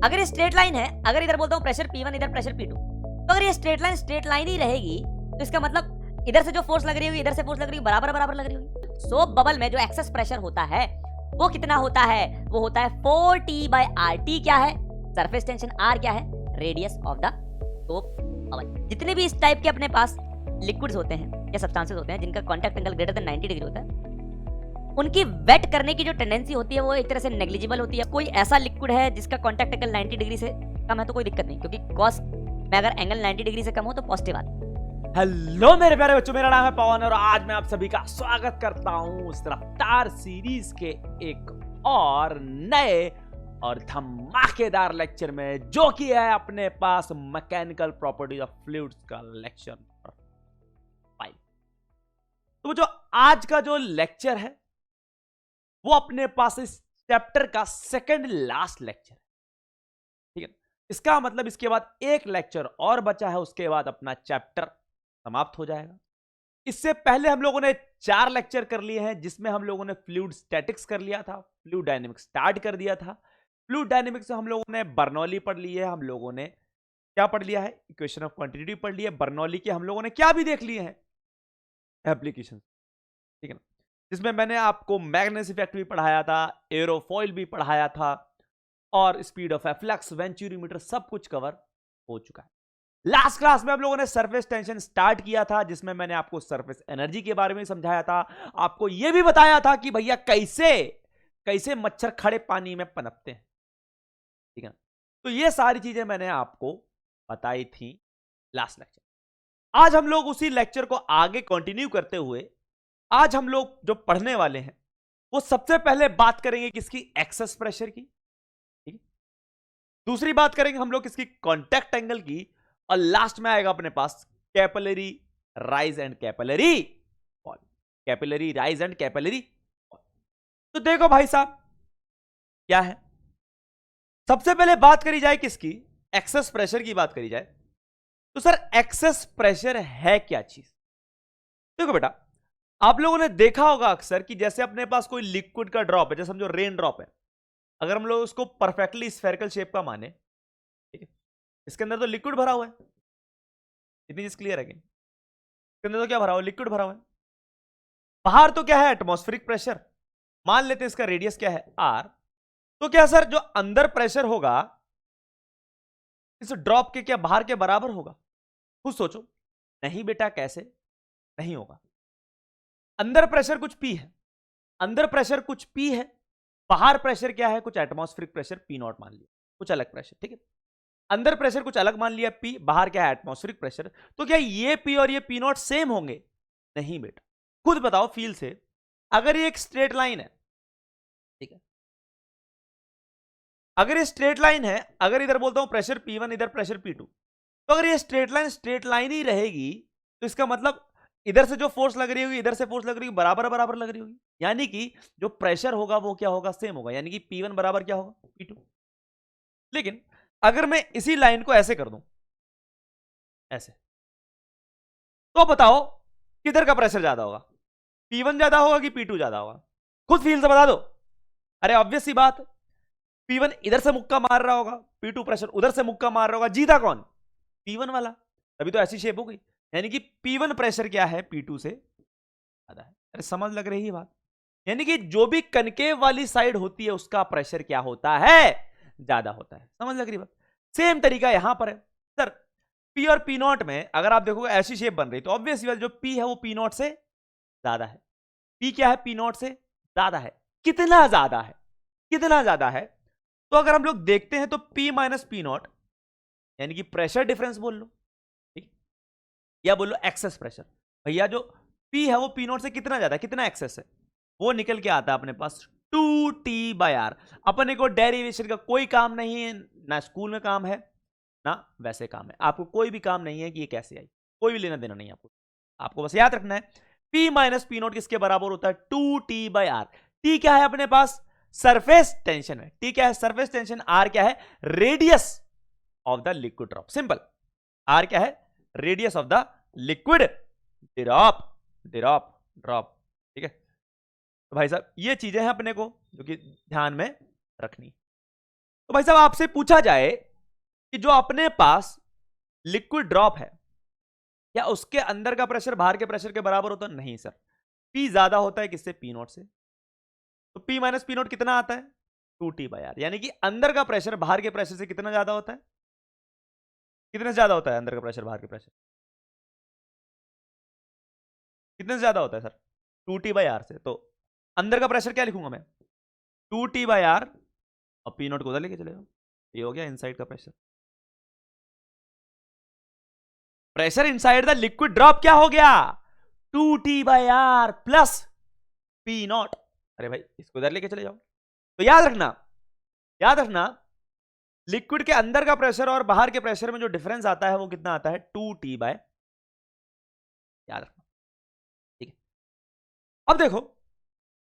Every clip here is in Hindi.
अगर ये स्ट्रेट लाइन है, अगर इधर बोलता हूँ प्रेशर P1 इधर प्रेशर P2, तो अगर ये स्ट्रेट लाइन ही रहेगी तो इसका मतलब इधर से जो फोर्स लग रही होगी इधर से फोर्स लग रही होगी, बराबर बराबर लग रही होगी। सोप बबल में जो एक्सेस प्रेशर होता है वो कितना होता है? वो होता है 4T/RT। क्या है? Surface tension. R क्या है? Radius of the soap bubble. जितने भी इस टाइप के अपने पास लिक्विड्स होते हैं या सब्सटेंसेस होते हैं जिनका contact angle greater than 90 degree होता है, उनकी वेट करने की जो टेंडेंसी होती है वो एक तरह से नेग्लिजिबल होती है। कोई ऐसा लिक्विड है जिसका कांटेक्ट एंगल 90 डिग्री से कम है तो कोई दिक्कत नहीं, क्योंकि कॉस में अगर एंगल 90 डिग्री से कम हो तो पॉजिटिव आता है। हेलो मेरे प्यारे बच्चों, मेरा नाम है पवन और आज मैं आप सभी का स्वागत करता हूं उस रफ्तार सीरीज के एक और नए और धमाकेदार लेक्चर में, जो कि है अपने पास मैकेनिकल प्रॉपर्टीज ऑफ फ्लूइड्स का लेक्चर 5। तो जो आज का जो लेक्चर है वो अपने पास इस चैप्टर का सेकंड लास्ट लेक्चर है, ठीक है। इसका मतलब इसके बाद एक लेक्चर और बचा है, उसके बाद अपना चैप्टर समाप्त हो जाएगा। इससे पहले हम लोगों ने 4 लेक्चर कर लिए हैं, जिसमें हम लोगों ने फ्लूइड स्टैटिक्स कर लिया था, फ्लूइड डायनेमिक्स स्टार्ट कर दिया था। फ्लूइड डायनेमिक्स से हम लोगों ने बर्नौली पढ़ ली है, हम लोगों ने क्या पढ़ लिया है? इक्वेशन ऑफ क्वांटिटी पढ़ लिया है। बर्नौली के हम लोगों ने क्या भी देख लिए हैं? एप्लीकेशन, ठीक है ना, जिसमें मैंने आपको मैग्नेस इफेक्ट भी पढ़ाया था, एरोफॉइल भी पढ़ाया था और स्पीड ऑफ एफ्लक्स, वेंचुरीमीटर, सब कुछ कवर हो चुका है। लास्ट क्लास में हम लोगों ने सरफेस टेंशन स्टार्ट किया था, जिसमें मैंने आपको सरफेस एनर्जी के बारे में समझाया था, आपको यह भी बताया था कि भैया कैसे कैसे मच्छर खड़े पानी में पनपते हैं, ठीक है। तो ये सारी चीजें मैंने आपको बताई थी लास्ट लेक्चर। आज हम लोग उसी लेक्चर को आगे कंटिन्यू करते हुए आज हम लोग जो पढ़ने वाले हैं वो सबसे पहले बात करेंगे किसकी? एक्सेस प्रेशर की, ठीक है। दूसरी बात करेंगे हम लोग किसकी? कांटेक्ट एंगल की। और लास्ट में आएगा अपने पास capillary rise and capillary fall. Capillary rise and capillary fall. तो देखो भाई साहब, क्या है, सबसे पहले बात करी जाए किसकी? एक्सेस प्रेशर की बात करी जाए तो सर एक्सेस प्रेशर है क्या चीज? देखो बेटा, आप लोगों ने देखा होगा अक्सर कि जैसे अपने पास कोई लिक्विड का ड्रॉप है, जैसे समझो रेन ड्रॉप है, अगर हम लोग उसको परफेक्टली स्फेरिकल शेप का माने, ठीक है, इसके अंदर तो लिक्विड भरा हुआ है, इतनी चीज क्लियर है कि इसके अंदर तो क्या भरा हुआ है? लिक्विड भरा हुआ है। बाहर तो क्या है? Atmospheric pressure. मान लेते हैं इसका रेडियस क्या है? आर। तो क्या सर जो अंदर प्रेशर होगा इस ड्रॉप के क्या बाहर के बराबर होगा? खुद सोचो। नहीं बेटा, कैसे नहीं होगा। अंदर प्रेशर कुछ पी है, अंदर प्रेशर कुछ पी है, बाहर प्रेशर क्या है? कुछ एटमॉस्फेरिक प्रेशर P0 मान लिया, कुछ अलग प्रेशर, ठीक है। अंदर प्रेशर कुछ अलग मान लिया P, बाहर क्या है? Atmospheric pressure. तो क्या ये P और ये P0 सेम होंगे? नहीं बेटा। खुद बताओ फील से, अगर ये एक स्ट्रेट लाइन है, ठीक है, अगर ये स्ट्रेट लाइन है, अगर इधर बोलता हूं प्रेशर P1 इधर प्रेशर P2, तो अगर ये स्ट्रेट लाइन ही रहेगी तो इसका मतलब इधर से जो फोर्स लग रही होगी इधर से फोर्स लग रही होगी, बराबर बराबर लग रही होगी, यानी कि जो प्रेशर होगा वो क्या होगा? सेम होगा, यानी कि P1 बराबर क्या होगा? P2। लेकिन अगर मैं इसी लाइन को ऐसे कर दूं, ऐसे, तो बताओ किधर का प्रेशर ज्यादा होगा? P1 ज्यादा होगा कि P2 ज्यादा होगा? खुद फील से बता दो। अरे ऑब्वियस सी बात, P1 इधर से मुक्का मार रहा होगा, P2 प्रेशर उधर से मुक्का मार रहा होगा, जीता कौन? P1 वाला। तभी तो ऐसी शेप हो गई, यानी कि P1 प्रेशर क्या है? P2 से ज्यादा है। अरे समझ लग रही है बात? यानी कि जो भी कनकेव वाली साइड होती है उसका प्रेशर क्या होता है? ज्यादा होता है। समझ लग रही बात? सेम तरीका यहां पर है सर। P और P0 में अगर आप देखोगे ऐसी शेप बन रही, तो ऑब्वियस बात जो P है वो P0 से ज्यादा है। P क्या है? P0 से ज्यादा है। कितना ज्यादा है? कितना ज्यादा है? तो अगर हम लोग देखते हैं तो P माइनस P0 यानी कि प्रेशर डिफरेंस बोल लो, ठीक, या बोल लो एक्सेस प्रेशर। भैया जो P है वो P0 से कितना ज्यादा है, कितना एक्सेस है, वो निकल के आता है अपने पास 2T/R। अपन को डेरिवेशन का कोई काम नहीं है, ना स्कूल में काम है ना वैसे काम है, आपको कोई भी काम नहीं है कि ये कैसे आई, कोई भी लेना देना नहीं आपको। आपको बस याद रखना है P माइनस P0 किसके बराबर होता है? 2T/R। T क्या है अपने पास? सरफेस टेंशन है। T क्या है? Surface tension. R क्या है? Radius of the liquid drop. Simple. R क्या है? Radius of the liquid drop, drop drop, ठीक है। तो भाई साहब ये चीजें हैं अपने को जो कि ध्यान में रखनी। तो भाई साहब आपसे पूछा जाए कि जो अपने पास लिक्विड ड्रॉप है, क्या उसके अंदर का प्रेशर बाहर के प्रेशर के बराबर होता है? नहीं सर, पी ज्यादा होता है किससे? पी नॉट से। तो पी माइनस पी नॉट कितना आता है? 2T/R। यानी कि अंदर का प्रेशर बाहर के प्रेशर से कितना ज्यादा होता है? कितने से ज्यादा होता है अंदर का प्रेशर बाहर के प्रेशर? कितने से ज्यादा होता है सर? 2T/R से। तो अंदर का प्रेशर क्या लिखूंगा मैं? 2T/R और पी नॉट को उधर लेके चले जाओ। ये हो गया इनसाइड का pressure. Pressure inside the liquid drop क्या हो गया? 2T/R plus P not. अरे भाई इसको इधर लेके चले जाओ। तो याद रखना लिक्विड के अंदर का प्रेशर और बाहर के प्रेशर में जो डिफरेंस आता है वो कितना आता है? 2T बाय, याद रखना, ठीक है। अब देखो,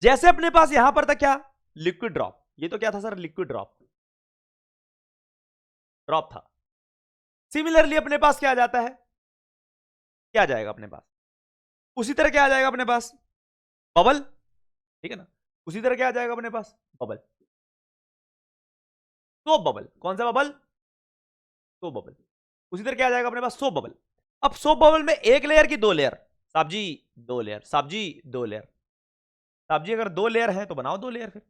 जैसे अपने पास यहां पर था क्या? Liquid drop. ये तो क्या था सर? लिक्विड ड्रॉप था। सिमिलरली अपने पास क्या आ जाता है? क्या आ जाएगा अपने पास? उसी तरह क्या आ जाएगा अपने पास? बबल, ठीक है ना? उसी तरह क्या आ जाएगा अपने पास? बबल। Soap bubble. कौन सा बबल? Soap bubble. उसी तरह क्या आ जाएगा अपने पास? Soap bubble. अब सोप बबल में एक लेयर की दो लेयर? साहब जी दो लेयर। साहब जी दो लेयर। साहब जी अगर दो लेयर है तो बनाओ दो लेयर, फिर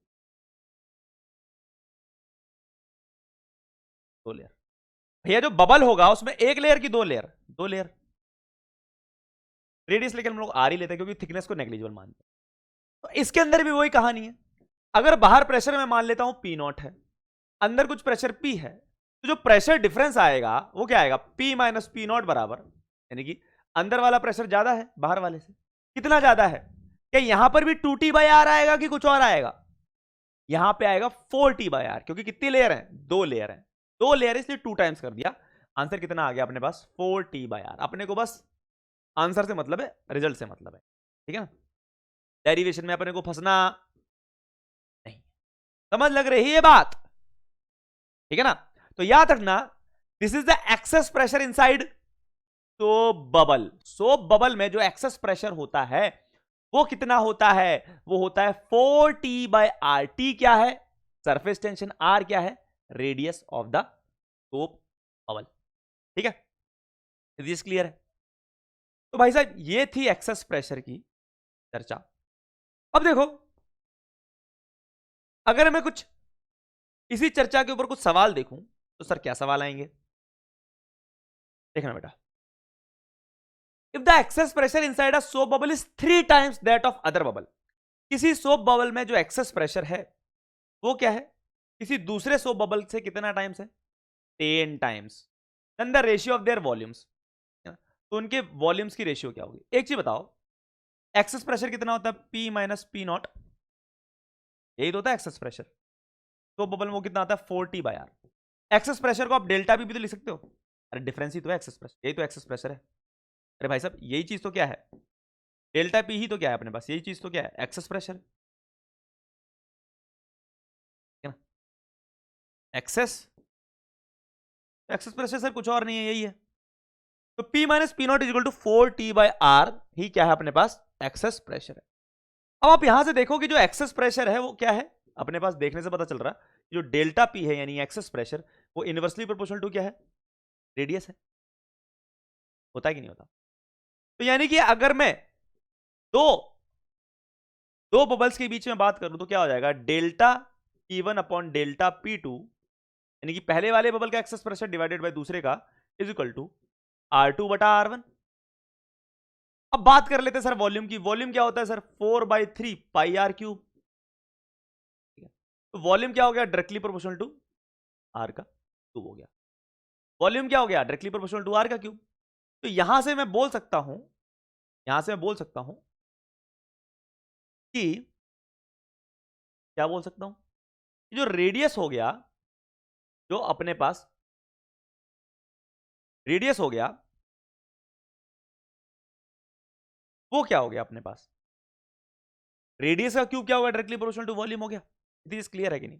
दो लेयर। भैया जो बबल होगा उसमें एक लेयर की दो लेयर? दो लेयर। रेडियस लेकिन हम लोग आर ही लेते हैं क्योंकि थिकनेस को नेग्लिजिबल मानते हैं। तो इसके अंदर भी वही कहानी है। अगर बाहर प्रेशर मैं मान लेता हूं पी नॉट है, अंदर कुछ प्रेशर पी है, तो जो प्रेशर डिफरेंस आएगा वो क्या आएगा? पी माइनस पी नॉट बराबर, यानी कि अंदर वाला प्रेशर ज्यादा है बाहर वाले से। कितना ज्यादा है? क्या यहां पर भी 2T/R आएगा कि कुछ और आएगा? यहां पे आएगा 4T/R, क्योंकि कितनी लेयर है? दो लेयर है। दो लेयर इसलिए 2 टाइम्स कर दिया। आंसर कितना आ गया अपने पास? 4T/R। अपने को बस आंसर से मतलब है, रिजल्ट से मतलब है, ठीक है ना? डेरिवेशन में अपने को फंसना नहीं। समझ लग रही है बात? ठीक है ना? तो याद रखना, this is the excess pressure inside soap bubble. Soap bubble में जो एक्सेस प्रेशर होता है वो कितना होता है? वो होता है 4T/R। टी क्या है? Surface tension. आर क्या है? Radius of the soap bubble. ठीक है, दिस क्लियर है? तो भाई साहब ये थी एक्सेस प्रेशर की चर्चा। अब देखो, अगर मैं कुछ इसी चर्चा के ऊपर कुछ सवाल देखूं तो सर क्या सवाल आएंगे? देखना बेटा, if the excess pressure inside a soap bubble is 3 times that of other bubble. किसी सोप बबल में जो एक्सेस प्रेशर है वो क्या है? किसी दूसरे सोप बबल से कितना टाइम्स है? 10 times. Then the ratio of their volumes. तो उनके वॉल्यूम्स की रेशियो क्या होगी? एक चीज बताओ, एक्सेस प्रेशर कितना होता है? पी माइनस पी नॉट, यही तो होता है एक्सेस प्रेशर। तो बबल में वो कितना आता है? 4T/R। एक्सेस प्रेशर को आप डेल्टा भी तो लिख सकते हो। अरे डिफरेंस ही तो है एक्सेस प्रेशर, यही तो एक्सेस प्रेशर है। अरे भाई साहब यही चीज तो क्या है? डेल्टा पी ही तो क्या है अपने पास? यही चीज तो क्या है? Excess pressure, excess. Excess pressure sir कुछ और नहीं है, यही है। तो P minus P nought is equal to 4T/R ही क्या है अपने पास? एक्सेस प्रेशर है। अब आप यहां से देखो कि जो एक्सेस प्रेशर है वो क्या है? अपने पास देखने से पता चल रहा है जो डेल्टा P है यानी एक्सेस प्रेशर, वो इनवर्सली प्रोपोर्शनल टू क्या है? रेडियस है। होता है कि नहीं होता? तो यानी कि अगर मैं दो दो बबल्स के बीच में बात करूं तो क्या हो जाएगा? Delta P1 upon delta P2, यानी कि पहले वाले बबल का एक्सेस प्रेशर डिवाइडेड बाय दूसरे का इज इक्वल टू R2/R1। अब बात कर लेते हैं सर वॉल्यूम की। वॉल्यूम क्या होता है सर? 4/3 pi R cube. तो वॉल्यूम क्या हो गया? डायरेक्टली प्रोपोर्शनल टू आर का क्यूब हो गया। वॉल्यूम क्या हो गया? डायरेक्टली प्रोपोर्शनल टू आर का क्यूब। तो यहां से मैं बोल सकता हूं कि क्या बोल सकता हूं? जो रेडियस हो गया, जो अपने पास रेडियस हो गया, वो क्या हो गया अपने पास? रेडियस का क्यूब क्या होगा? डायरेक्टली प्रोपोर्शनल टू वॉल्यूम हो गया। दिस क्लियर है कि नहीं?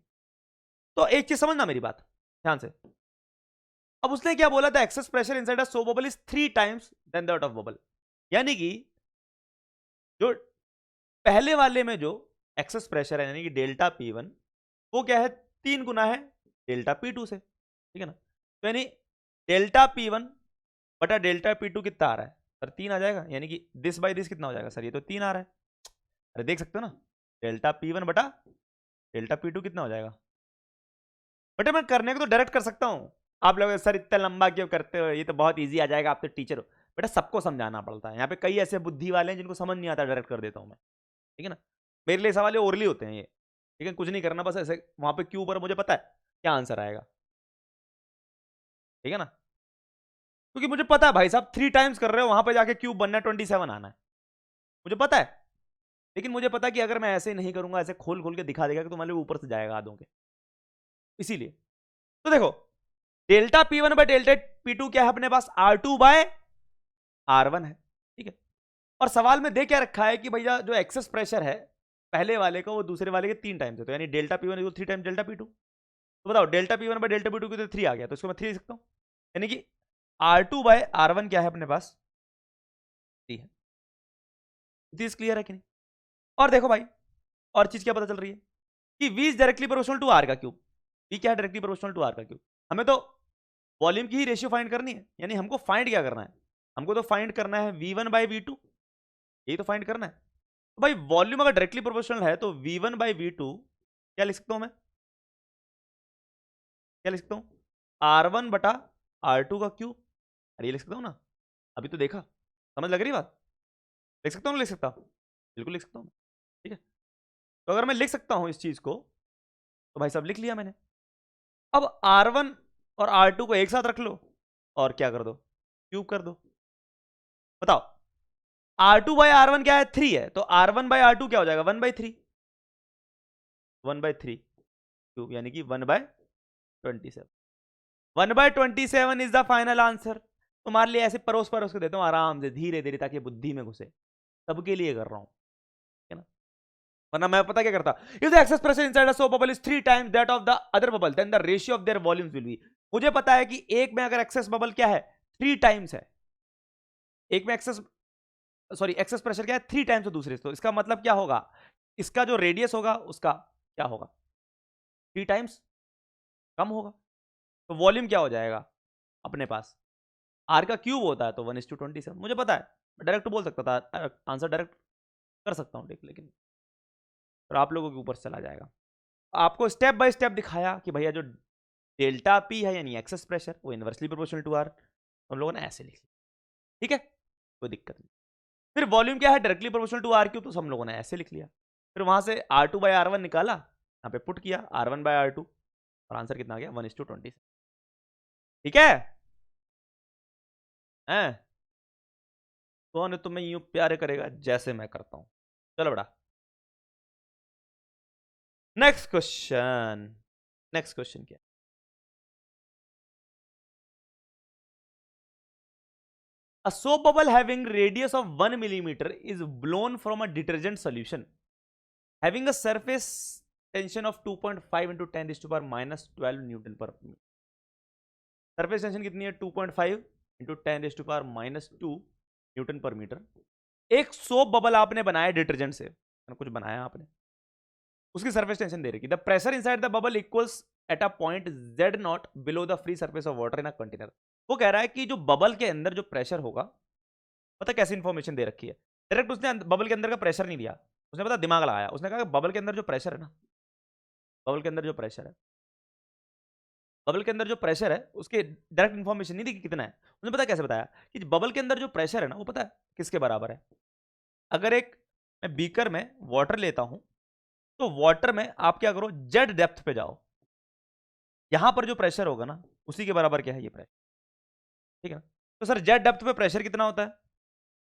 तो एक चीज समझना मेरी बात ध्यान से। अब उसने क्या बोला था? Excess pressure inside a soap bubble is 3 times than that of bubble. यानी कि जो पहले वाले में जो एक्सेस प्रेशर है यानी कि डेल्टा P1, वो क्या है? 3 गुना है डेल्टा P2 से, ठीक है ना। तो यानी डेल्टा P1 बटा डेल्टा P2 कितना आ रहा है सर? 3 आ जाएगा, यानी कि दिस बाई दिस कितना हो जाएगा सर? ये तो 3 आ रहा है। अरे देख सकते हो ना, डेल्टा P1 बटा डेल्टा P2 कितना हो जाएगा? बेटा मैं करने को तो डायरेक्ट कर सकता हूँ। आप लोग सर इतना लंबा क्यों करते हो, ये तो बहुत ईजी आ जाएगा, आप तो टीचर हो। बेटा सबको समझाना पड़ता है, यहाँ पे कई ऐसे बुद्धि वाले हैं जिनको समझ नहीं आता, डायरेक्ट कर देता हूँ मैं, ठीक है ना। मेरे लिए सवाल ओरली होते हैं ये, ठीक है, कुछ नहीं करना, बस ऐसे वहां पे क्यू पर मुझे पता है क्या आंसर आएगा, ठीक है ना। क्योंकि मुझे पता है भाई साहब 3 टाइम्स कर रहे हो, वहां पे जाके क्यूब बनना है, 27 आना है, मुझे पता है। लेकिन मुझे पता है कि अगर मैं ऐसे नहीं करूंगा, ऐसे खोल खोल के दिखा देगा कि तुम्हारे ऊपर से जाएगा आधों के, इसीलिए। तो देखो delta P1 by delta P2 क्या है अपने पास? R2 बाय R1 है, ठीक है। और सवाल में दे क्या रखा है कि भैया जो एक्सेस प्रेशर है पहले वाले का वो दूसरे वाले के 3 टाइम्स है, तो यानी delta P1 equal 3 times delta P2। तो बताओ delta P1 by delta P2 की 3 आ गया, तो इसको मैं 3 लिख सकता हूं, यानी कि R2 बाय R1 क्या है अपने पास? 3 है। दिस क्लियर है कि नहीं? और देखो भाई और चीज क्या पता चल रही है कि V is directly proportional to R का क्यूब। V क्या है? डायरेक्टली प्रोपोर्शनल टू R का क्यूब। हमें तो वॉल्यूम की ही रेशियो फाइंड करनी है, यानी हमको फाइंड क्या करना है? हमको तो फाइंड करना है V1 बाय V2, यही तो फाइंड करना है। तो भाई वॉल्यूम अगर डायरेक्टली प्रोपोर्शनल है तो V1 बाय V2 क्या लिख सकता हूं मैं? क्या लिख सकता हूं? R1 बटा R2 का क्यूब। अरे ये लिख सकता हूं ना, अभी तो देखा, समझ लग रही बात? लिख सकता हूं, लिख सकता, बिल्कुल लिख सकता हूं, ठीक है। तो अगर मैं लिख सकता हूं इस चीज को, तो भाई साहब लिख लिया मैंने। अब R1 और R2 को एक साथ रख लो और क्या कर दो? क्यूब कर दो। बताओ R2 बाय R1 क्या है? 3 है, तो R1 बाय R2 क्या हो जाएगा? 1/3, 1/3 क्यूब, यानी कि 1/27। 1/27 इज द फाइनल आंसर। तुम्हारे लिए ऐसे परोस परोस के देता हूं आराम से, धीरे धीरे, ताकि बुद्धि में घुसे, सबके लिए कर रहा हूं, है ना। वरना मैं पता क्या करता, if the excess pressure inside a soap bubble is 3 times that of the other bubble then the ratio of their volumes will be. मुझे पता है कि एक में अगर एक्सेस बबल क्या है? 3 टाइम्स है, एक में एक्सेस, सॉरी एक्सेस प्रेशर क्या है? 3 टाइम्स है दूसरे से, तो इसका मतलब क्या होगा? इसका जो रेडियस होगा उसका क्या होगा? 3 टाइम्स कम होगा। तो वॉल्यूम क्या हो जाएगा अपने पास? आर का क्यूब होता है तो 1:27, मुझे पता है, डायरेक्ट बोल सकता था, आंसर डायरेक्ट कर सकता हूँ, लेकिन फिर आप लोगों के ऊपर चला जाएगा। आपको स्टेप बाय स्टेप दिखाया कि भैया जो डेल्टा पी है यानी एक्सेस प्रेशर वो इनवर्सली प्रोपोर्शनल टू आर, हम लोगों ने ऐसे लिख लिया, ठीक है, कोई दिक्कत नहीं। फिर वॉल्यूम क्या है? Directly proportional to R cube, तो हम लोगों ने ऐसे लिख लिया। फिर वहां से R2 बाय R1 निकाला, यहाँ पे पुट किया R1 बाय R2, और आंसर कितना आ गया? 1:20, ठीक है। हैं? कौन तुम्हें यूं प्यारे करेगा जैसे मैं करता हूं? चलो बड़ा, नेक्स्ट क्वेश्चन। नेक्स्ट क्वेश्चन क्या? A soap bubble having radius of 1 millimeter is blown from a detergent solution having a surface tension of 2.5 into 10 raised to power minus 12 Newton per meter. Surface tension कितनी है? 2.5 into 10 raise to power -2 newton per metre. एक सोप बबल आपने बनाया डिटर्जेंट से, कुछ बनाया आपने, उसकी सरफेस टेंशन दे रखी। The pressure inside the bubble equals at a point Z0 below the free surface of water in a container. वो कह रहा है कि जो बबल के अंदर जो प्रेशर होगा, पता कैसी इंफॉर्मेशन दे रखी है? डायरेक्ट उसने बबल के अंदर का प्रेशर नहीं दिया, उसने पता दिमाग लगाया, उसने कहा बबल के अंदर जो प्रेशर है ना, बबल के अंदर जो प्रेशर है, बबल के अंदर जो प्रेशर है उसके डायरेक्ट इन्फॉर्मेशन नहीं दी कि कितना है। उसने पता कैसे बताया कि बबल के अंदर जो प्रेशर है ना वो पता है किसके बराबर है? अगर एक मैं बीकर में वाटर लेता हूं, तो वाटर में आप क्या करो, जेड डेप्थ पे जाओ, यहां पर जो प्रेशर होगा ना उसी के बराबर क्या है? ये प्रेशर, ठीक है ना। तो सर जेड डेप्थ पे प्रेशर कितना होता है?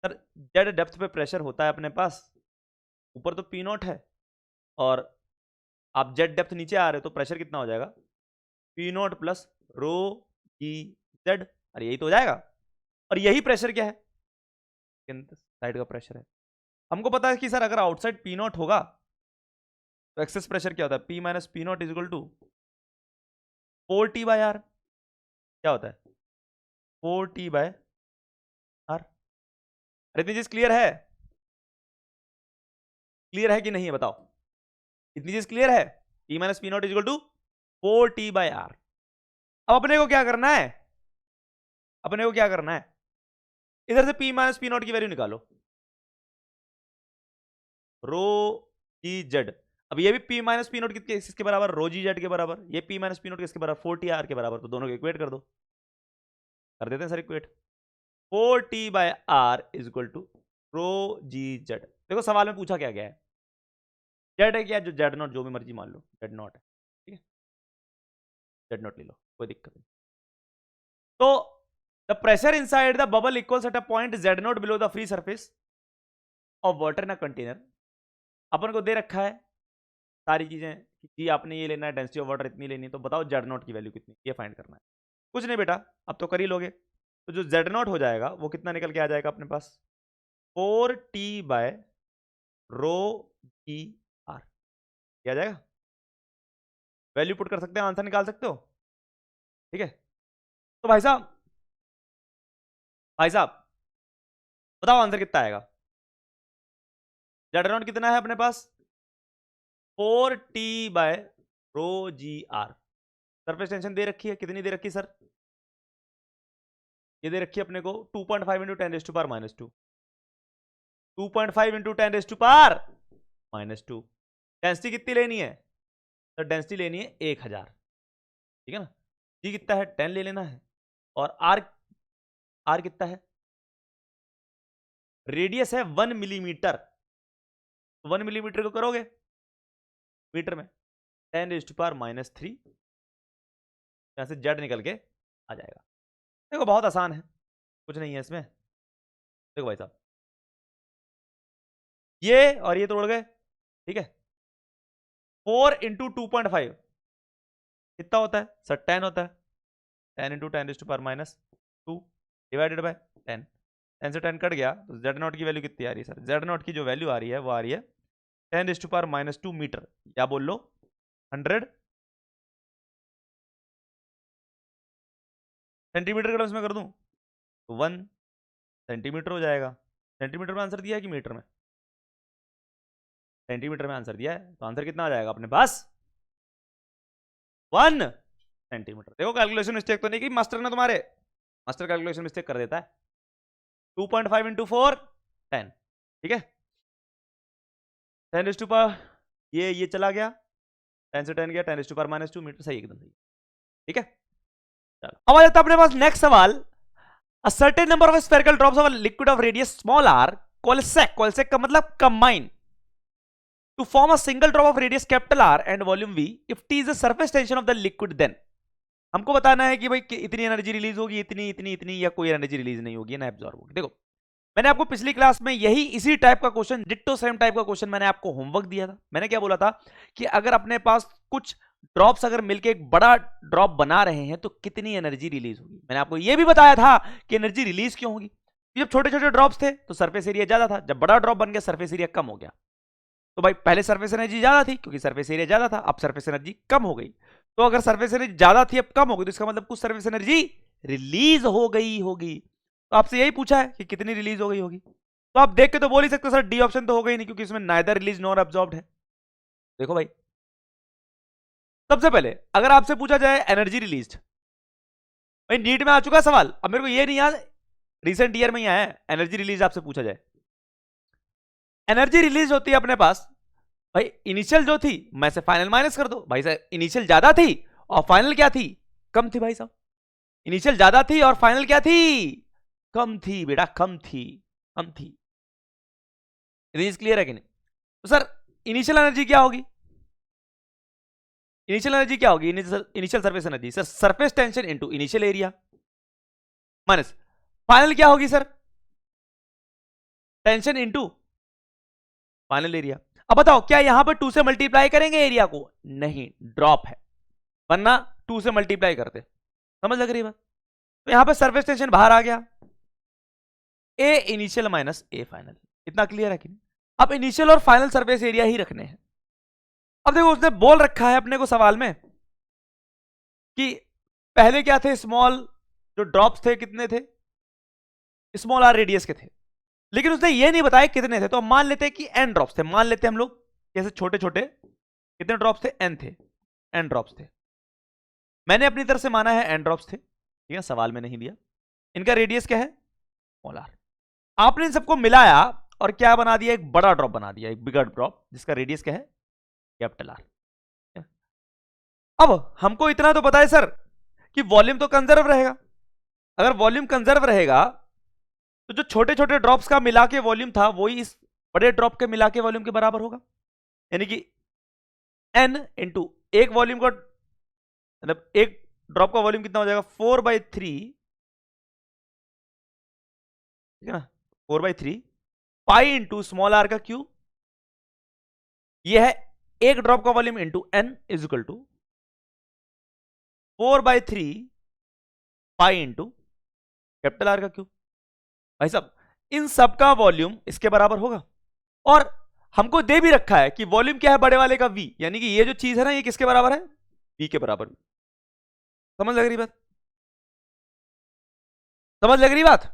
सर जेड डेप्थ पे प्रेशर होता है अपने पास, ऊपर तो पी नॉट है, और आप जेड डेप्थ नीचे आ रहे हो तो प्रेशर कितना हो जाएगा? P not plus row E Z. अरे यही तो हो जाएगा, और यही प्रेशर क्या है? साइड का प्रेशर है। हमको पता है कि सर अगर आउटसाइड पी नॉट होगा तो एक्सेस प्रेशर क्या होता है? P minus P nought is equal to 4T by R. क्या होता है? 4T by are. अरे इतनी चीज क्लियर है? क्लियर है कि नहीं है बताओ? इतनी चीज क्लियर है? P minus P nought is equal to 4t/r। अब अपने को क्या करना है, अपने को क्या करना है, इधर से p माइनस पी नॉट की वैल्यू निकालो, रो जी जेड। अब ये भी p माइनस पी नॉट किसके बराबर, रो जी जेड के बराबर, ये p माइनस पी नॉट किसके बराबर, 4t/r के बराबर, तो दोनों को इक्वेट कर दो, कर देते हैं sir equate. 4t/r is equal to rho G Z. देखो सवाल में पूछा क्या गया है, जेड है क्या, जो जेड नॉट जो भी मर्जी मान लो, जेड नॉट है, ठीक है, जेड नॉट ले लो, कोई दिक्कत नहीं। तो the pressure inside the bubble equals at a point Z not below the free surface of water in a container. अपन को दे रखा है सारी चीजें कि जी आपने ये लेना है, डेंसिटी ऑफ वाटर इतनी लेनी है, तो बताओ जेड नॉट की वैल्यू कितनी, ये फाइंड करना है। कुछ नहीं बेटा, अब तो कर ही लोगे। तो जो जेड नॉट हो जाएगा वो कितना निकल के आ जाएगा अपने पास, 4t/रो जी आर, क्या जाएगा, वैल्यू पुट कर सकते हैं, आंसर निकाल सकते हो, ठीक है। तो भाई साहब बताओ आंसर कितना आएगा, जेड नॉट कितना है अपने पास, 4t/रो जी आर। सरफेस टेंशन दे रखी है, कितनी दे रखी है सर, ये दे रखी है अपने को 2.5 इंटू 10⁻⁻², 2.5 इंटू 10⁻⁻²। डेंसिटी कितनी लेनी है सर, डेंसिटी लेनी है 1000, ठीक है ना। जी कितना है 10 ले लेना है, और आर कितना है, रेडियस है 1 मिलीमीटर, 1 मिलीमीटर को करोगे मीटर में 10⁻⁻3, यहां से जेड निकल के आ जाएगा। देखो बहुत आसान है, कुछ नहीं है इसमें। देखो भाई साहब, ये और ये तोड़ गए, ठीक है। 4 इंटू 2.5 कितना होता है सर, 10 होता है, 10 इंटू 10⁻², डिवाइडेड बाय 10, 10 से 10 कट गया, तो जेड नॉट की वैल्यू कितनी आ रही है सर, जेड नॉट की जो वैल्यू आ रही है वो आ रही है 10⁻² मीटर, या बोल लो 100 सेंटीमीटर के टर्म्स में कर दूं तो 1 सेंटीमीटर हो जाएगा। सेंटीमीटर में आंसर दिया है कि मीटर में, सेंटीमीटर में आंसर दिया है, तो आंसर कितना आ जाएगा अपने पास, 1 सेंटीमीटर। देखो कैलकुलेशन मिस्टेक तो नहीं की मास्टर ने तुम्हारे, मास्टर कैलकुलेशन मिस्टेक कर देता है। 2.5 इंटू 4 10, ठीक है, 10⁻, ये चला गया, 10 से 10 गया, 10⁻² मीटर, सही एकदम सही, ठीक है। चलो अब आ जाता है अपने पास नेक्स्ट सवाल। A certain number of spherical drops of a liquid of radius small r called sec का मतलब combine to form a single drop of radius capital R and volume V if T is the surface tension of the liquid, then हमको बताना है कि भाई इतनी एनर्जी रिलीज होगी, इतनी इतनी इतनी, या कोई एनर्जी रिलीज नहीं होगी ना एब्जॉर्ब होगी। देखो मैंने आपको पिछली क्लास में यही इसी टाइप का क्वेश्चन, डिट्टो सेम टाइप का क्वेश्चन मैंने आपको होमवर्क दिया था। मैंने क्या बोला था कि अगर अपने पास कुछ ड्रॉप्स अगर मिलके एक बड़ा ड्रॉप बना रहे हैं तो कितनी एनर्जी रिलीज होगी। मैंने आपको यह भी बताया था कि एनर्जी रिलीज क्यों होगी, जब छोटे छोटे ड्रॉप्स थे तो सरफेस एरिया ज्यादा था, जब बड़ा ड्रॉप बन गया सरफेस एरिया कम हो गया। तो भाई पहले सरफेस एनर्जी ज्यादा थी क्योंकि सरफेस एरिया ज्यादा था, अब सरफेस एनर्जी कम हो गई। तो अगर सरफेस एनर्जी ज्यादा थी अब कम हो गई, तो इसका मतलब कुछ सरफेस एनर्जी रिलीज हो गई होगी। तो आपसे यही पूछा है कि कितनी रिलीज हो गई होगी, तो आप देख के तो बोल ही सकते हो सर डी ऑप्शन तो हो गई नहीं, क्योंकि इसमें नाइदर रिलीज नॉर अब्सॉर्ब्ड है। देखो भाई सबसे पहले अगर आपसे पूछा जाए एनर्जी रिलीज्ड, भाई नीट में आ चुका सवाल, अब मेरे को ये नहीं याद रिसेंट ईयर में ही आया है, एनर्जी रिलीज आपसे पूछा जाए। एनर्जी रिलीज होती है अपने पास भाई इनिशियल जो थी मैं से फाइनल माइनस कर दो। भाई साहब इनिशियल ज्यादा थी और फाइनल क्या थी, कम थी। भाई साहब इनिशियल ज्यादा थी और फाइनल क्या थी, कम थी बेटा, कम थी, कम थी। रिलीज क्लियर है कि नहीं। तो सर इनिशियल एनर्जी क्या होगी, इनिशियल एनर्जी क्या होगी, initial surface energy sir surface tension into initial area minus final क्या होगी sir, tension into final area. अब बताओ क्या यहां पर 2 से मल्टीप्लाई करेंगे एरिया को, नहीं ड्रॉप है, वरना 2 से मल्टीप्लाई करते, समझ लग रही बात। तो यहां पर सरफेस टेंशन बाहर आ गया, ए इनिशियल माइनस ए फाइनल, इतना क्लियर है कि नहीं। अब इनिशियल और फाइनल सरफेस एरिया ही रखने हैं। अब देखो उसने बोल रखा है अपने को सवाल में कि पहले क्या थे, स्मॉल जो ड्रॉप्स थे कितने थे, स्मॉल आर रेडियस के थे, लेकिन उसने ये नहीं बताया कितने थे। तो हम मान लेते हैं कि एन ड्रॉप्स थे, मान लेते हैं हम लोग कैसे छोटे छोटे कितने ड्रॉप्स थे, एन थे, एन ड्रॉप्स थे। मैंने अपनी तरफ से माना है n ड्रॉप्स थे, ठीक है, सवाल में नहीं दिया। इनका रेडियस क्या है, स्मॉल r। आपने इन सबको मिलाया और क्या बना दिया, एक बड़ा ड्रॉप बना दिया, एक बिगर ड्रॉप जिसका रेडियस क्या है, कैपिटल R। अब हमको इतना तो पता है सर कि वॉल्यूम तो कंजर्व रहेगा। अगर वॉल्यूम कंजर्व रहेगा तो जो छोटे छोटे ड्रॉप्स का मिला के वॉल्यूम था वही इस बड़े ड्रॉप के मिला के वॉल्यूम के बराबर होगा। यानी कि n इंटू एक वॉल्यूम का मतलब एक ड्रॉप का वॉल्यूम कितना हो जाएगा, 4/3, ठीक है ना, 4/3 पाई इंटू स्मॉल r का क्यूब। यह है एक ड्रॉप का volume into n is equal to 4/3 pi into capital R का क्यूब। भाई साहब इन सब का वॉल्यूम इसके बराबर होगा और हमको दे भी रखा है कि वॉल्यूम क्या है बड़े वाले का v, यानी कि ये जो चीज है ना ये किसके बराबर है, v के बराबर। समझ लग रही बात, समझ लग रही बात।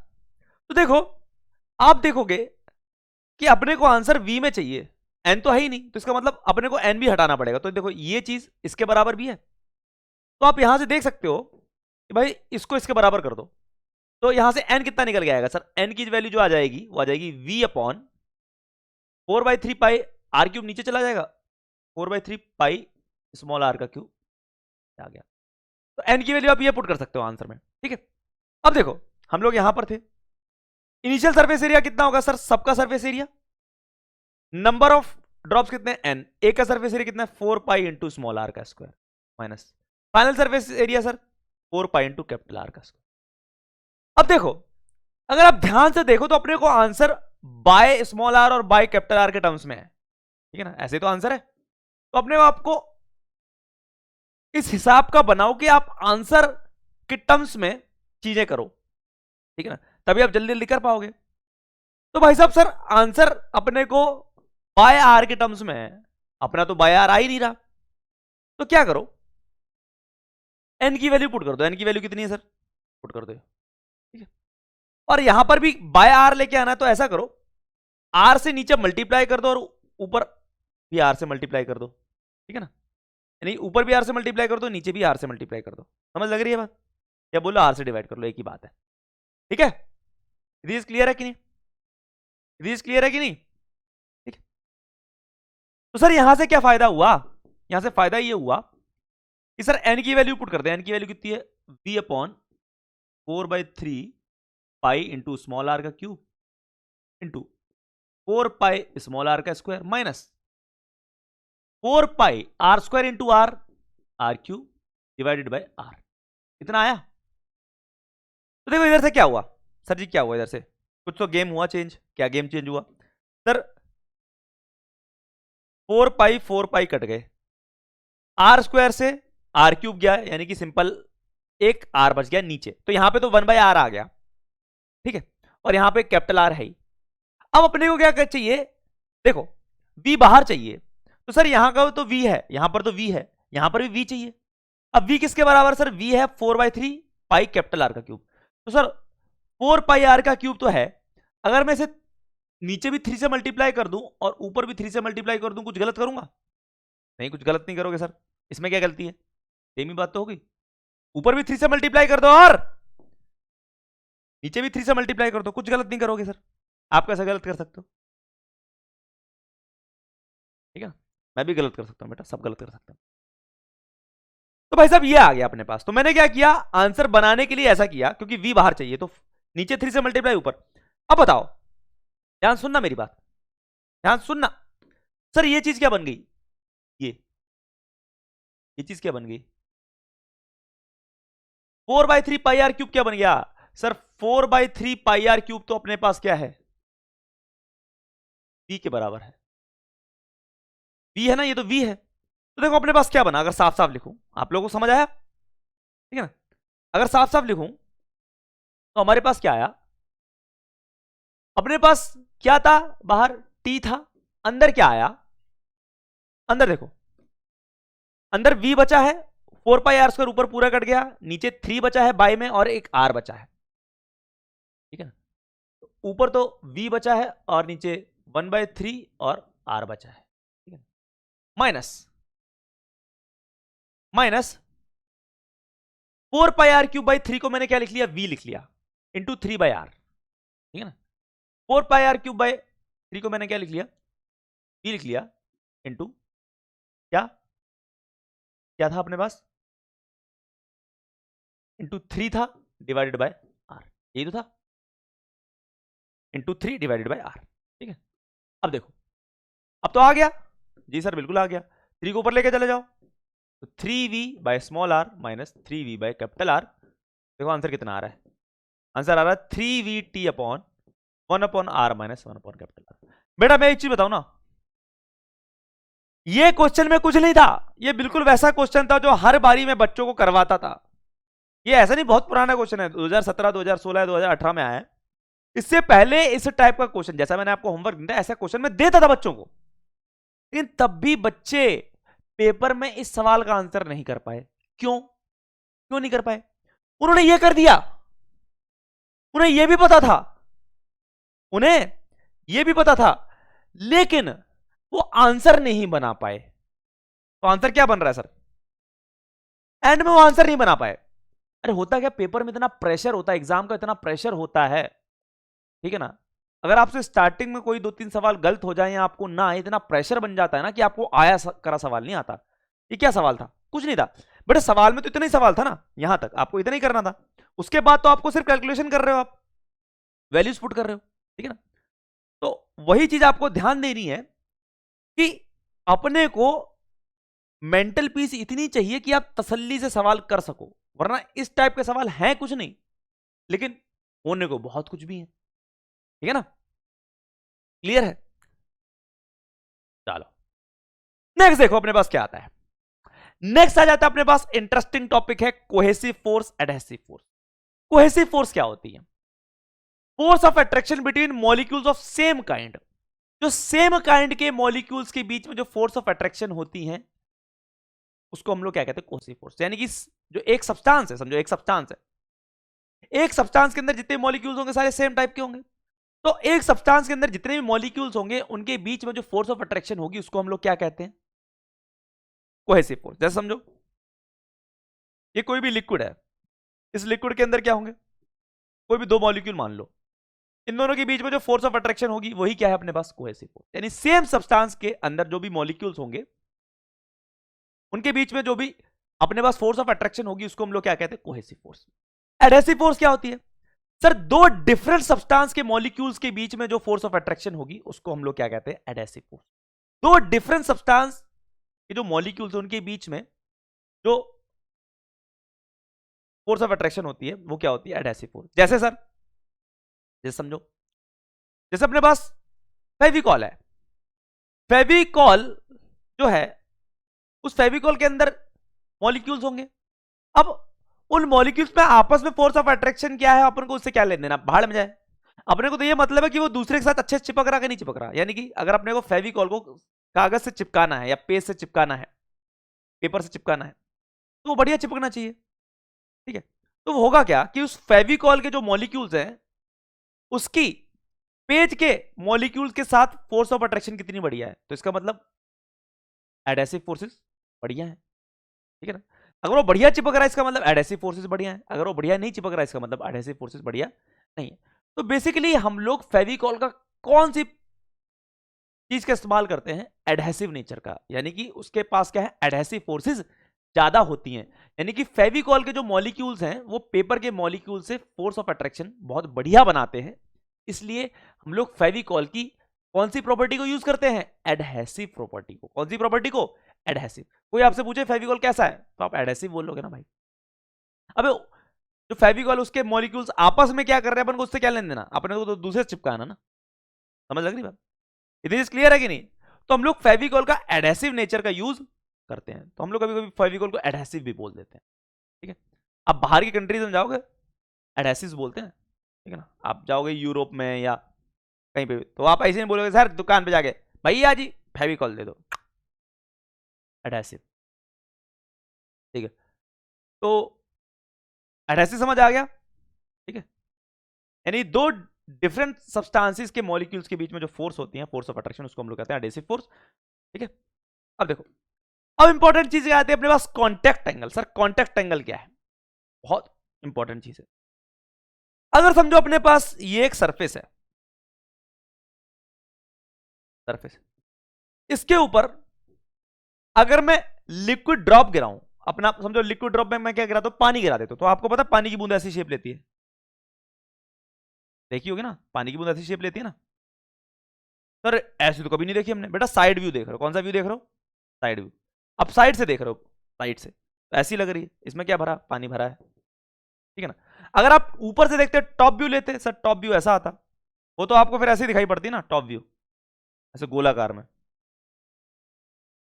तो देखो आप देखोगे कि अपने को आंसर v में चाहिए, n तो है ही नहीं, तो इसका मतलब अपने को n भी हटाना पड़ेगा। तो देखो ये चीज इसके बराबर भी है, तो आप यहां से देख सकते हो कि भाई इसको इसके बराबर कर दो, तो यहां से n कितना निकल के आएगा सर, n की वैल्यू जो आ जाएगी वो आ जाएगी v अपॉन 4/3 पाई r क्यूब, नीचे चला जाएगा 4/3 पाई स्मॉल r का क्यूब आ गया। तो n की वैल्यू आप ये पुट कर सकते हो आंसर में, ठीक है। अब देखो हम लोग यहां पर थे, इनिशियल सरफेस एरिया कितना होगा सर, सबका surface area, number of drops कितने n, एक का सरफेस एरिया कितना है 4 पाई इंटू स्मॉल r का square minus final surface area sir 4 पाई इंटू कैपिटल R का स्क्वायर। अब देखो अगर आप ध्यान से देखो तो अपने को आंसर बाय स्मॉल r और बाय कैपिटल R के टर्म्स में है, ठीक है ना, ऐसे तो आंसर है। तो अपने को आपको इस हिसाब का बनाओ कि आप आंसर के टर्म्स में चीजें करो, ठीक है ना, तभी आप जल्दी जल्दी कर पाओगे। तो भाई साहब सर आंसर अपने को बाय आर के टर्म्स में है, अपना तो बाय आर आ ही नहीं रहा, तो क्या करो एन की वैल्यू पुट कर दो। एन की वैल्यू कितनी है सर, पुट कर दो, ठीक है। और यहां पर भी बाय आर लेके आना है, तो ऐसा करो आर से नीचे मल्टीप्लाई कर दो और ऊपर भी आर से मल्टीप्लाई कर दो, ठीक है ना, यानी ऊपर भी आर से मल्टीप्लाई कर दो, नीचे भी आर से मल्टीप्लाई कर दो। समझ लग रही है बात, या बोलो आर से डिवाइड कर लो, एक ही बात है, ठीक है। इज क्लियर है कि नहीं, इज क्लियर है कि नहीं, ठीक है। तो सर यहां से क्या फायदा हुआ, यहां से फायदा ये हुआ कि सर एन की वैल्यू पुट करते हैं। एन की वैल्यू कितनी है, v upon 4/3 pi into small r का cube into 4 pi small r का square minus 4 pi r square into r cube divided by r। इतना आया। तो देखो इधर से क्या हुआ सर जी, क्या हुआ इधर से, कुछ तो गेम हुआ चेंज। क्या गेम चेंज हुआ सर, 4 पाई कट गए, r स्क्वायर से r क्यूब गया, यानी कि सिंपल एक r बच गया नीचे, तो यहां पे तो 1/r आ गया, ठीक है, और यहां पे कैपिटल R है ही। अब अपने को क्या चाहिए, देखो v बाहर चाहिए, तो सर यहां का तो v है, यहां पर तो v है, यहां पर भी v चाहिए। अब v किसके बराबर सर, v है 4/3 पाई कैपिटल R का क्यूब। तो सर 4 पाई R का क्यूब तो है, अगर मैं इसे नीचे भी 3 से मल्टीप्लाई कर दूं और ऊपर भी 3 से मल्टीप्लाई कर दूं, कुछ गलत करूंगा नहीं, कुछ गलत नहीं करोगे सर, इसमें क्या गलती है, सेम ही बात तो होगी। ऊपर भी 3 से मल्टीप्लाई कर दो और नीचे भी 3 से मल्टीप्लाई कर दो, कुछ गलत नहीं करोगे सर, आप कैसे गलत कर सकते हो, ठीक है, मैं भी गलत कर सकता हूं बेटा, सब गलत कर सकते हैं। तो भाई साहब ये आ गया अपने पास, तो मैंने क्या किया, आंसर बनाने के लिए ऐसा किया, क्योंकि v बाहर चाहिए तो नीचे 3 से मल्टीप्लाई ऊपर। अब बताओ, ध्यान सुनना मेरी बात, ध्यान सुनना सर, ये चीज क्या बन गई, ये चीज क्या बन गई, 4/3 पाई आर क्यूब क्या बन गया सर, 4/3 पाई आर क्यूब तो अपने पास क्या है, v के बराबर है, v है ना, ये तो v है। तो देखो अपने पास क्या बना, अगर साफ साफ लिखूं, आप लोगों को समझ आया, ठीक है ना, अगर साफ साफ लिखूं तो हमारे पास क्या आया, अपने पास क्या था, बाहर t था, अंदर क्या आया, अंदर देखो, अंदर v बचा है 4 पाई आर स्क्वायर, ऊपर पूरा कट गया, नीचे 3 बचा है बाय में और एक r बचा है, ठीक है ना, ऊपर तो v बचा है और नीचे 1/3 और r बचा है, ठीक है, माइनस 4πr³/3 को मैंने क्या लिख लिया, v लिख लिया, इंटू 3/r, ठीक है ना। 4πr³/3 को मैंने क्या लिख लिया, v लिख लिया, इंटू क्या क्या था अपने पास, इंटू 3 था डिवाइडेड बाय r, यही तो था, इंटू 3 डिवाइडेड बाय r, ठीक है। अब देखो, अब तो आ गया जी सर, बिल्कुल आ गया। 3 को ऊपर लेके चले जाओ, तो 3v/r माइनस 3v/R। देखो आंसर कितना आ रहा है, आंसर आ रहा है 3vt/1/r माइनस 1/R। बेटा मैं एक चीज बताऊं ना, ये क्वेश्चन में कुछ नहीं था, ये बिल्कुल वैसा क्वेश्चन था जो हर बारी में बच्चों को करवाता था। ये ऐसा नहीं बहुत पुराना क्वेश्चन है, 2017, 2016, 2018 में आया है। इससे पहले इस टाइप का क्वेश्चन, जैसा मैंने आपको होमवर्क दिया ऐसा क्वेश्चन मैं देता था बच्चों को, लेकिन तब भी बच्चे पेपर में इस सवाल का आंसर नहीं कर पाए। क्यों क्यों नहीं कर पाए? उन्होंने ये कर दिया, उन्हें यह भी पता था, उन्हें यह भी पता था, लेकिन वो आंसर नहीं बना पाए। तो आंसर क्या बन रहा है सर, एंड में वो आंसर नहीं बना पाए। अरे होता क्या, पेपर में इतना प्रेशर होता है, एग्जाम का इतना प्रेशर होता है, ठीक है ना। अगर आपसे स्टार्टिंग में कोई 2-3 सवाल गलत हो जाए या आपको ना आए, इतना प्रेशर बन जाता है ना कि आपको आया करा सवाल नहीं आता। ये क्या सवाल था, कुछ नहीं था, बट सवाल में तो इतना ही सवाल था ना, यहां तक आपको इतना ही करना था। उसके बाद तो आपको सिर्फ कैलकुलेशन कर रहे हो, आप वैल्यूज पुट कर रहे हो, ठीक है ना। तो वही चीज आपको ध्यान देनी है कि अपने को मेंटल पीस इतनी चाहिए कि आप तसल्ली से सवाल कर सको, वरना इस टाइप के सवाल हैं कुछ नहीं, लेकिन होने को बहुत कुछ भी है, ठीक है ना। क्लियर है? चलो नेक्स्ट देखो अपने पास क्या आता है। नेक्स्ट आ जाता है अपने पास, इंटरेस्टिंग टॉपिक है cohesive force, adhesive force. Cohesive force क्या होती है? Force of attraction between molecules of same kind. जो सेम काइंड के मॉलिक्यूल्स के बीच में जो फोर्स ऑफ अट्रैक्शन होती है उसको हम लोग क्या कहते हैं, कोहेसिव फोर्स। यानी कि जो एक सब्सटेंस है, समझो एक सब्सटेंस है, एक सब्सटेंस के अंदर जितने मॉलिक्यूल्स होंगे सारे सेम टाइप के होंगे, तो एक सब्सटेंस के अंदर जितने भी मॉलिक्यूल्स होंगे उनके बीच में जो फोर्स ऑफ अट्रैक्शन होगी उसको हम लोग क्या कहते हैं, कोहेसिव फोर्स। जैसे समझो ये कोई भी लिक्विड है, इस लिक्विड के अंदर क्या होंगे, कोई भी 2 मॉलिक्यूल मान लो, इन दोनों के बीच में जो फोर्स ऑफ अट्रैक्शन होगी वही क्या है अपने पास, कोहेसिव फोर्स। यानी सेम सब्सटेंस के अंदर जो भी मॉलिक्यूल्स होंगे उनके बीच में जो भी अपने पास फोर्स ऑफ अट्रैक्शन होगी उसको हम लोग क्या कहते हैं, कोहेसिव फोर्स। एडहेसिव फोर्स क्या होती है सर? 2 डिफरेंट सब्सटेंस के मॉलिक्यूल्स के बीच में जो फोर्स ऑफ अट्रैक्शन होगी उसको हम लोग क्या कहते हैं, एडहेसिव फोर्स। 2 डिफरेंट सब्सटेंस के जो मॉलिक्यूल्स हैं उनके बीच में जो फोर्स ऑफ अट्रैक्शन होती है वो क्या होती है, एडहेसिव फोर्स। जैसे सर, जैसे समझो, जैसे अपने पास फेविकॉल है, फेविकॉल जो है उस फेविकॉल के अंदर मॉलिक्यूल्स होंगे। अब उन मॉलिक्यूल्स में आपस में फोर्स ऑफ अट्रैक्शन क्या है, अपन को उससे क्या लेना देना, भाड़ में जाए। अपने को तो ये मतलब है कि वो दूसरे के साथ अच्छे से चिपक रहा कि नहीं चिपक रहा। यानी कि अगर अपने को फेविकॉल को कागज से चिपकाना है या पेज से चिपकाना है, पेपर से चिपकाना है, तो वो बढ़िया चिपकना चाहिए, ठीक है। तो होगा क्या कि उस फेविकॉल के जो मॉलिक्यूल्स हैं उसकी पेज के मॉलिक्यूल्स के साथ फोर्स ऑफ अट्रैक्शन कितनी बढ़िया है, तो इसका मतलब एडहेसिव फोर्सेस बढ़िया है, ठीक है ना। अगर वो बढ़िया चिपक रहा है इसका मतलब एडहेसिव फोर्सेस बढ़िया है, अगर वो बढ़िया नहीं चिपक रहा है इसका मतलब एडहेसिव फोर्सेस बढ़िया नहीं है। तो बेसिकली हम लोग फेविकॉल का कौन सी चीज का इस्तेमाल करते हैं, एडहेसिव नेचर का, यानी कि उसके पास क्या है, एडहेसिव फोर्सेस ज्यादा होती हैं। यानी कि फेविकॉल के जो मॉलिक्यूल्स हैं वो पेपर के मॉलिक्यूल से फोर्स ऑफ अट्रैक्शन बहुत बढ़िया बनाते हैं, इसलिए हम लोग फेविकॉल की कौन सी प्रॉपर्टी को यूज करते हैं, एडहेसिव प्रॉपर्टी को। कौन सी प्रॉपर्टी को, एडहेसिव। कोई आपसे पूछे फेविकॉल कैसा है तो आप एडहेसिव बोलोगे ना भाई। अबे जो फेविकॉल उसके मॉलिक्यूल्स आपस में क्या कर रहे हैं अपन को उससे क्या लेना देना, अपने को तो दूसरे से चिपकाना ना। समझ लग रही बात, इतनी चीज क्लियर है कि नहीं? तो हम लोग फेविकॉल का एडहेसिव नेचर का यूज करते हैं, तो हम लोग कभी कभी फेविकॉल को एडहेसिव भी बोल देते हैं, ठीक है। आप बाहर की कंट्रीज में जाओगे एडहेसिव बोलते हैं, ठीक है ना। आप जाओगे यूरोप में या कहीं पे तो आप ऐसे नहीं बोलोगे सर दुकान पे जाके भैया जी फेविकॉल दे दो, एडहेसिव, ठीक है। तो एडहेसिव समझ आ गया, ठीक है। यानी 2 डिफरेंट सब्सटेंसेस के मॉलिक्यूल्स के बीच में जो फोर्स होती है, फोर्स ऑफ अट्रैक्शन, उसको हम लोग कहते हैं एडहेसिव फोर्स, ठीक है। अब देखो, अब इंपॉर्टेंट चीज आती है अपने पास, contact angle. Sir contact angle क्या है? बहुत इंपॉर्टेंट चीज है। अगर समझो अपने पास ये एक सरफेस है, सरफेस, इसके ऊपर अगर मैं लिक्विड ड्रॉप गिराऊं, अपना समझो लिक्विड ड्रॉप में मैं क्या गिराता हूं, पानी गिरा देता हूं, तो आपको पता पानी की बूंद ऐसी शेप लेती है, देखी होगी ना, पानी की बूंद ऐसी शेप लेती है ना। सर ऐसी तो कभी नहीं देखी हमने। बेटा साइड व्यू देख रहे हो, कौन सा व्यू देख रहे हो, साइड व्यू। अब साइड से देख रहे हो, साइड से तो ऐसी लग रही है, इसमें क्या भरा, पानी भरा है, ठीक है ना। अगर आप ऊपर से देखते टॉप व्यू लेते, सर टॉप व्यू ऐसा आता, वो तो आपको फिर ऐसे ही दिखाई पड़ती ना टॉप व्यू, ऐसे गोलाकार में,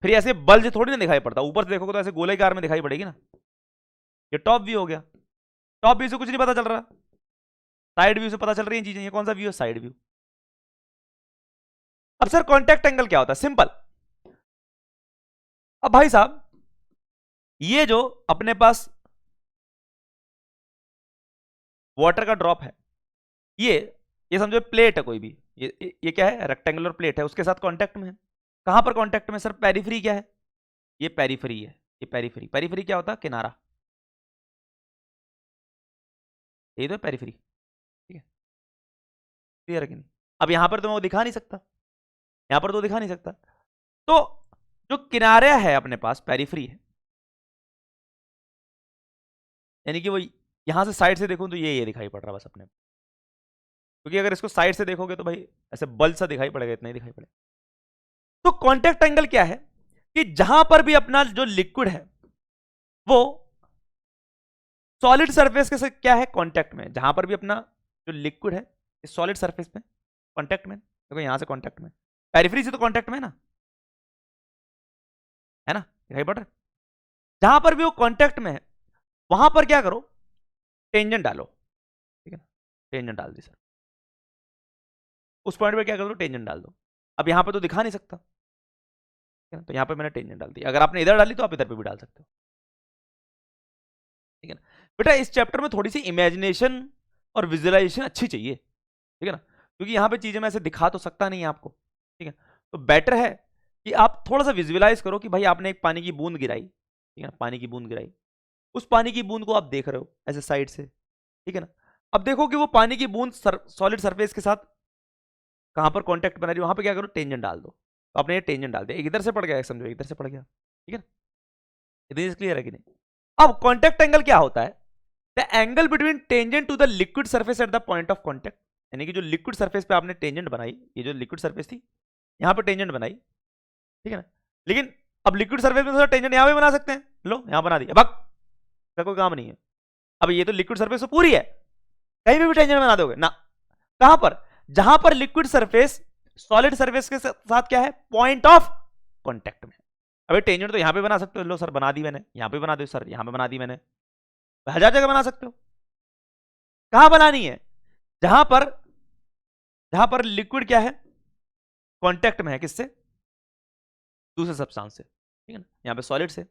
फिर ऐसे बल्ज थोड़ी ना दिखाई पड़ता, ऊपर से देखोगे तो ऐसे गोलाकार में दिखाई पड़ेगी ना। ये टॉप व्यू हो गया, टॉप व्यू से कुछ नहीं पता चल रहा, साइड व्यू से पता चल रही है चीजें। ये कौन सा व्यू है, साइड व्यू। अब सर कॉन्टेक्ट एंगल क्या होता है, सिंपल। अब भाई साहब ये जो अपने पास वाटर का ड्रॉप है, ये समझो प्लेट है कोई भी, ये क्या है, रेक्टेंगुलर प्लेट है, उसके साथ कांटेक्ट में है। कहां पर कांटेक्ट में सर, पेरिफेरी क्या है, ये पेरिफेरी है, ये पेरिफेरी। पेरिफेरी क्या होता है, किनारा, ये तो पेरिफेरी, ठीक है, क्लियर है कि नहीं। अब यहां पर तो मैं वो दिखा नहीं सकता, यहां पर तो दिखा नहीं सकता, तो जो किनारे है अपने पास पेरिफेरी है, यानी कि वो यहां से साइड से देखूं तो ये दिखाई पड़ रहा बस अपने, क्योंकि अगर इसको साइड से देखोगे तो भाई ऐसे बल सा दिखाई पड़ेगा, इतना ही दिखाई पड़ेगा। तो कांटेक्ट एंगल क्या है कि जहां पर भी अपना जो लिक्विड है वो सॉलिड सरफेस के साथ क्या है, कांटेक्ट में, जहां पर भी अपना जो लिक्विड है इस सॉलिड सरफेस में कांटेक्ट में, देखो यहां से कांटेक्ट में, पेरिफेरी से तो कांटेक्ट में है ना, दिखाई पड़ रहा है। जहां पर भी वो कांटेक्ट में है वहां पर क्या करो, टेंजेंट डालो, ठीक है ना, टेंजेंट डाल दी सर, उस पॉइंट पे क्या कर दो, टेंजेंट डाल दो। अब यहां पे तो दिखा नहीं सकता, ठीक है ना, तो यहां पे मैंने टेंजेंट डाल दी। अगर आपने इधर डाली तो आप इधर पे भी डाल सकते हो, ठीक है ना। बेटा इस चैप्टर में थोड़ी सी इमेजिनेशन और विजुअलाइजेशन अच्छी चाहिए, ठीक है ना, क्योंकि यहां पे चीजें मैं ऐसे दिखा तो सकता नहीं है आपको, ठीक है। तो बेटर है कि आप थोड़ा सा विजुअलाइज करो कि भाई आपने एक पानी की बूंद गिराई, ठीक है ना, पानी की बूंद गिराई, उस पानी की बूंद को आप देख रहे हो ऐसे साइड से, ठीक है ना। अब देखो कि वो पानी की बूंद सॉलिड सरफेस के साथ कहां पर कांटेक्ट बना रही है, वहां पे क्या करो, टेंजेंट डाल दो। तो आपने ये टेंजेंट डाल दिया, एक इधर से पड़ गया, एक समझो इधर से पड़ गया, ठीक है ना। इतनी क्लियर है कि नहीं। अब कांटेक्ट एंगल क्या होता है, the angle between tangent to the liquid surface at the point of contact, यानी कि जो लिक्विड सरफेस पे आपने टेंजेंट बनाई, ये जो लिक्विड सरफेस थी यहां पे टेंजेंट बनाई, ठीक है ना, लेकिन अब लिक्विड सरफेस में टेंजेंट यहां पे बना सकते हैं, लो यहां बना दी, अब कोई काम नहीं है। अब ये तो लिक्विड सरफेस तो पूरी है, कहीं भी टेंजेंट बना दोगे ना, कहां पर, जहां पर लिक्विड सरफेस सॉलिड सरफेस के साथ क्या है, पॉइंट ऑफ कांटेक्ट में। अबे टेंजेंट तो यहां पे बना सकते हो, लो सर बना दी मैंने, यहां पे बना दो सर, यहां पे बना दी मैंने, हजार जगह बना सकते हो। कहां बनानी है, जहां पर लिक्विड क्या है, कांटेक्ट में है, किससे, दूसरे सब्सटेंस से, ठीक है ना, यहां पे सॉलिड से।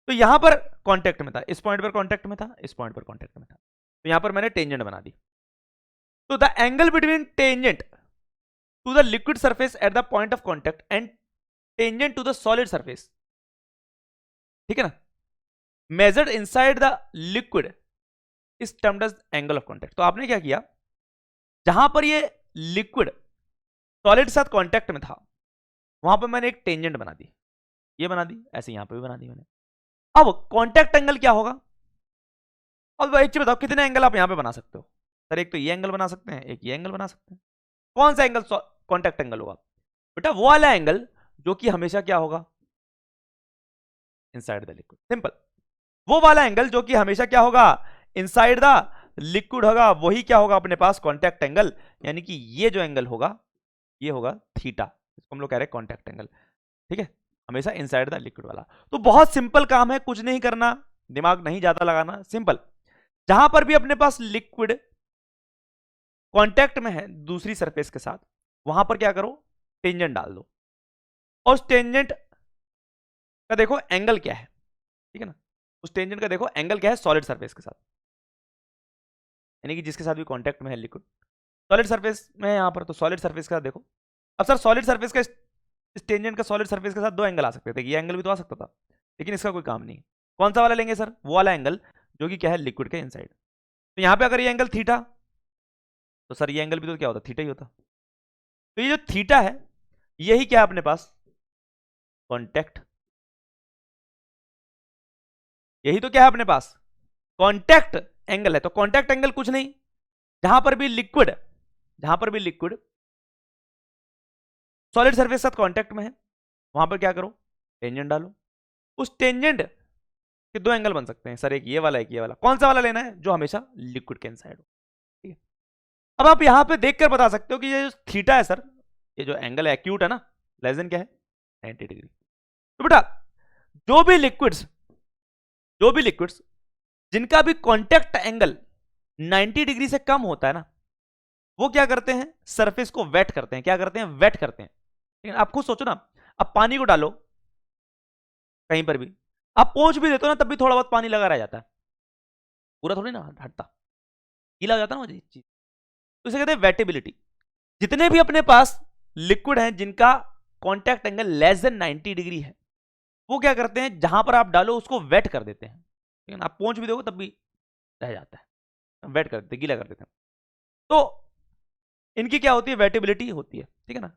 तो यहां पर कांटेक्ट में था, इस पॉइंट पर कांटेक्ट में था, इस पॉइंट पर कांटेक्ट में था, तो यहां पर मैंने टेंजेंट बना दी। तो the angle between tangent to the liquid surface at the point of contact and tangent to the solid surface, ठीक है ना, measured inside the liquid is termed as angle of contact. तो आपने क्या किया, जहां पर ये लिक्विड सॉलिड साथ कांटेक्ट में था वहां पर मैंने एक टेंजेंट बना दी, ये बना दी, ऐसे यहां पे भी बना दी मैंने। अब कांटेक्ट एंगल क्या होगा, अब एक चीज बताओ, कितने एंगल आप यहां पे बना सकते हो, सर एक तो ये एंगल बना सकते हैं, एक ये एंगल बना सकते हैं, कौन सा एंगल कांटेक्ट एंगल होगा, बेटा वो वाला एंगल जो कि हमेशा क्या होगा, इनसाइड द लिक्विड, सिंपल। वो वाला एंगल जो कि हमेशा क्या होगा, इनसाइड द लिक्विड होगा, वही क्या होगा अपने पास, कांटेक्ट एंगल। यानी कि ये जो एंगल होगा ये होगा थीटा, इसको हम लोग कह रहे हैं कांटेक्ट एंगल, ठीक है, हमेशा इनसाइड द लिक्विड वाला। तो बहुत सिंपल काम है, कुछ नहीं करना, दिमाग नहीं ज्यादा लगाना, सिंपल। जहां पर भी अपने पास लिक्विड कांटेक्ट में है दूसरी सरफेस के साथ, वहां पर क्या करो, टेंजेंट डाल दो, और उस टेंजेंट का देखो एंगल क्या है, ठीक है ना, उस टेंजेंट का देखो एंगल क्या है सॉलिड सरफेस के साथ, यानी कि जिसके साथ भी कांटेक्ट में है लिक्विड, सॉलिड सरफेस में है यहां पर, तो सॉलिड सरफेस का देखो। अब सर सॉलिड सरफेस का इस टेंजेंट का सॉलिड सरफेस के साथ दो एंगल आ सकते थे, ये एंगल भी तो आ सकता था, लेकिन इसका कोई काम नहीं। कौन सा वाला लेंगे सर, वो वाला एंगल जो कि क्या है, लिक्विड के इनसाइड। तो यहां पे अगर ये एंगल थीटा, तो सर ये एंगल भी तो क्या होता, थीटा ही होता। तो ये जो थीटा है यही क्या है अपने पास, कॉन्टेक्ट, यही तो क्या है अपने पास, कॉन्टेक्ट एंगल है। तो कॉन्टेक्ट एंगल कुछ नहीं, जहां पर भी लिक्विड सॉलिड सरफेस के साथ कांटेक्ट में है, वहां पर क्या करो, टेंजेंट डालो। उस टेंजेंट के दो एंगल बन सकते हैं सर, एक ये वाला एक ये वाला। कौन सा वाला लेना है, जो हमेशा लिक्विड के इनसाइड हो, ठीक है। अब आप यहां पे देखकर बता सकते हो कि ये जो थीटा है सर, ये जो एंगल है एक्यूट है ना, लेस देन क्या है, 90 डिग्री। तो बेटा जो भी लिक्विड्स जिनका भी कांटेक्ट एंगल 90 डिग्री से कम होता है ना, वो क्या करते हैं, सरफेस को वेट करते हैं। क्या करते हैं, वेट करते हैं। लेकिन आप खुद सोचो ना, अब पानी को डालो कहीं पर भी, आप पोंछ भी देते हो ना, तब भी थोड़ा बहुत पानी लगा रह जाता है, पूरा थोड़ी ना हटता, गीला हो जाता है ना वो चीज। तो इसे कहते हैं वेटेबिलिटी। जितने भी अपने पास लिक्विड हैं जिनका contact angle less than 90 degree है, वो क्या करते हैं, जहां पर आप डालो उसको वेट कर देते हैं। लेकिन आप पोंछ भी दोगे तब भी रह जाता है, वेट कर देते, गीला कर देते हैं। तो इनकी क्या होती है, वेटेबिलिटी होती है, ठीक है ना।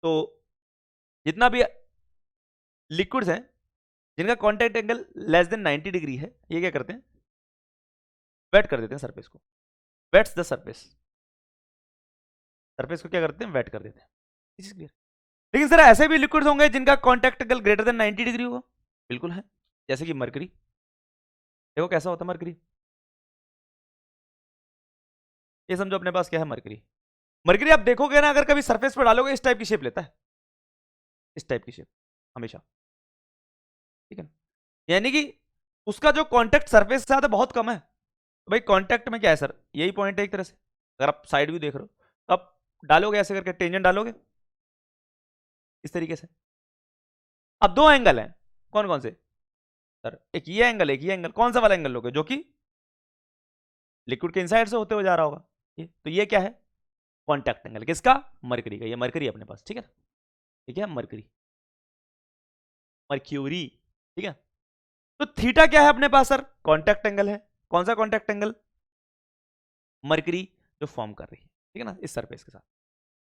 तो जितना भी लिक्विड्स हैं जिनका contact angle less than 90 degree है, ये क्या करते हैं, वेट कर देते हैं सरफेस को, वेट्स द सरफेस, सरफेस को क्या करते हैं, वेट कर देते हैं। Is clear. लेकिन सर ऐसे भी लिक्विड्स होंगे जिनका contact angle greater than 90 degree होगा, बिल्कुल है, जैसे कि मरकरी। देखो कैसा होता है मरकरी, ये समझो अपने पास क्या है, मरकरी। मरकरी आप देखोगे ना, अगर कभी सरफेस पर डालोगे इस टाइप की शेप लेता है, इस टाइप की शेप हमेशा, ठीक है। यानी कि उसका जो कांटेक्ट सरफेस से आता है बहुत कम है। तो भाई कांटेक्ट में क्या है सर, यही पॉइंट है एक तरह से। अगर आप साइड व्यू देख रहे हो तो आप डालोगे ऐसे करके, टेंजेंट डालोगे इस तरीके से। अब दो एंगल हैं, कौन कौन से सर, एक ये एंगल एक ये एंगल, कौन सा वाला एंगल लोगे, जो कि लिक्विड के इनसाइड से होते हुए जा रहा होगा। ये तो ये क्या है, कांटेक्ट एंगल किसका, मरकरी का। ये मरकरी अपने पास, ठीक है, ठीक है, मरकरी, मर्क्यूरी, ठीक है। तो थीटा क्या है अपने पास सर, कांटेक्ट एंगल है। कौन सा कांटेक्ट एंगल, मरकरी जो फॉर्म कर रही है, ठीक है ना, इस सरफेस के साथ।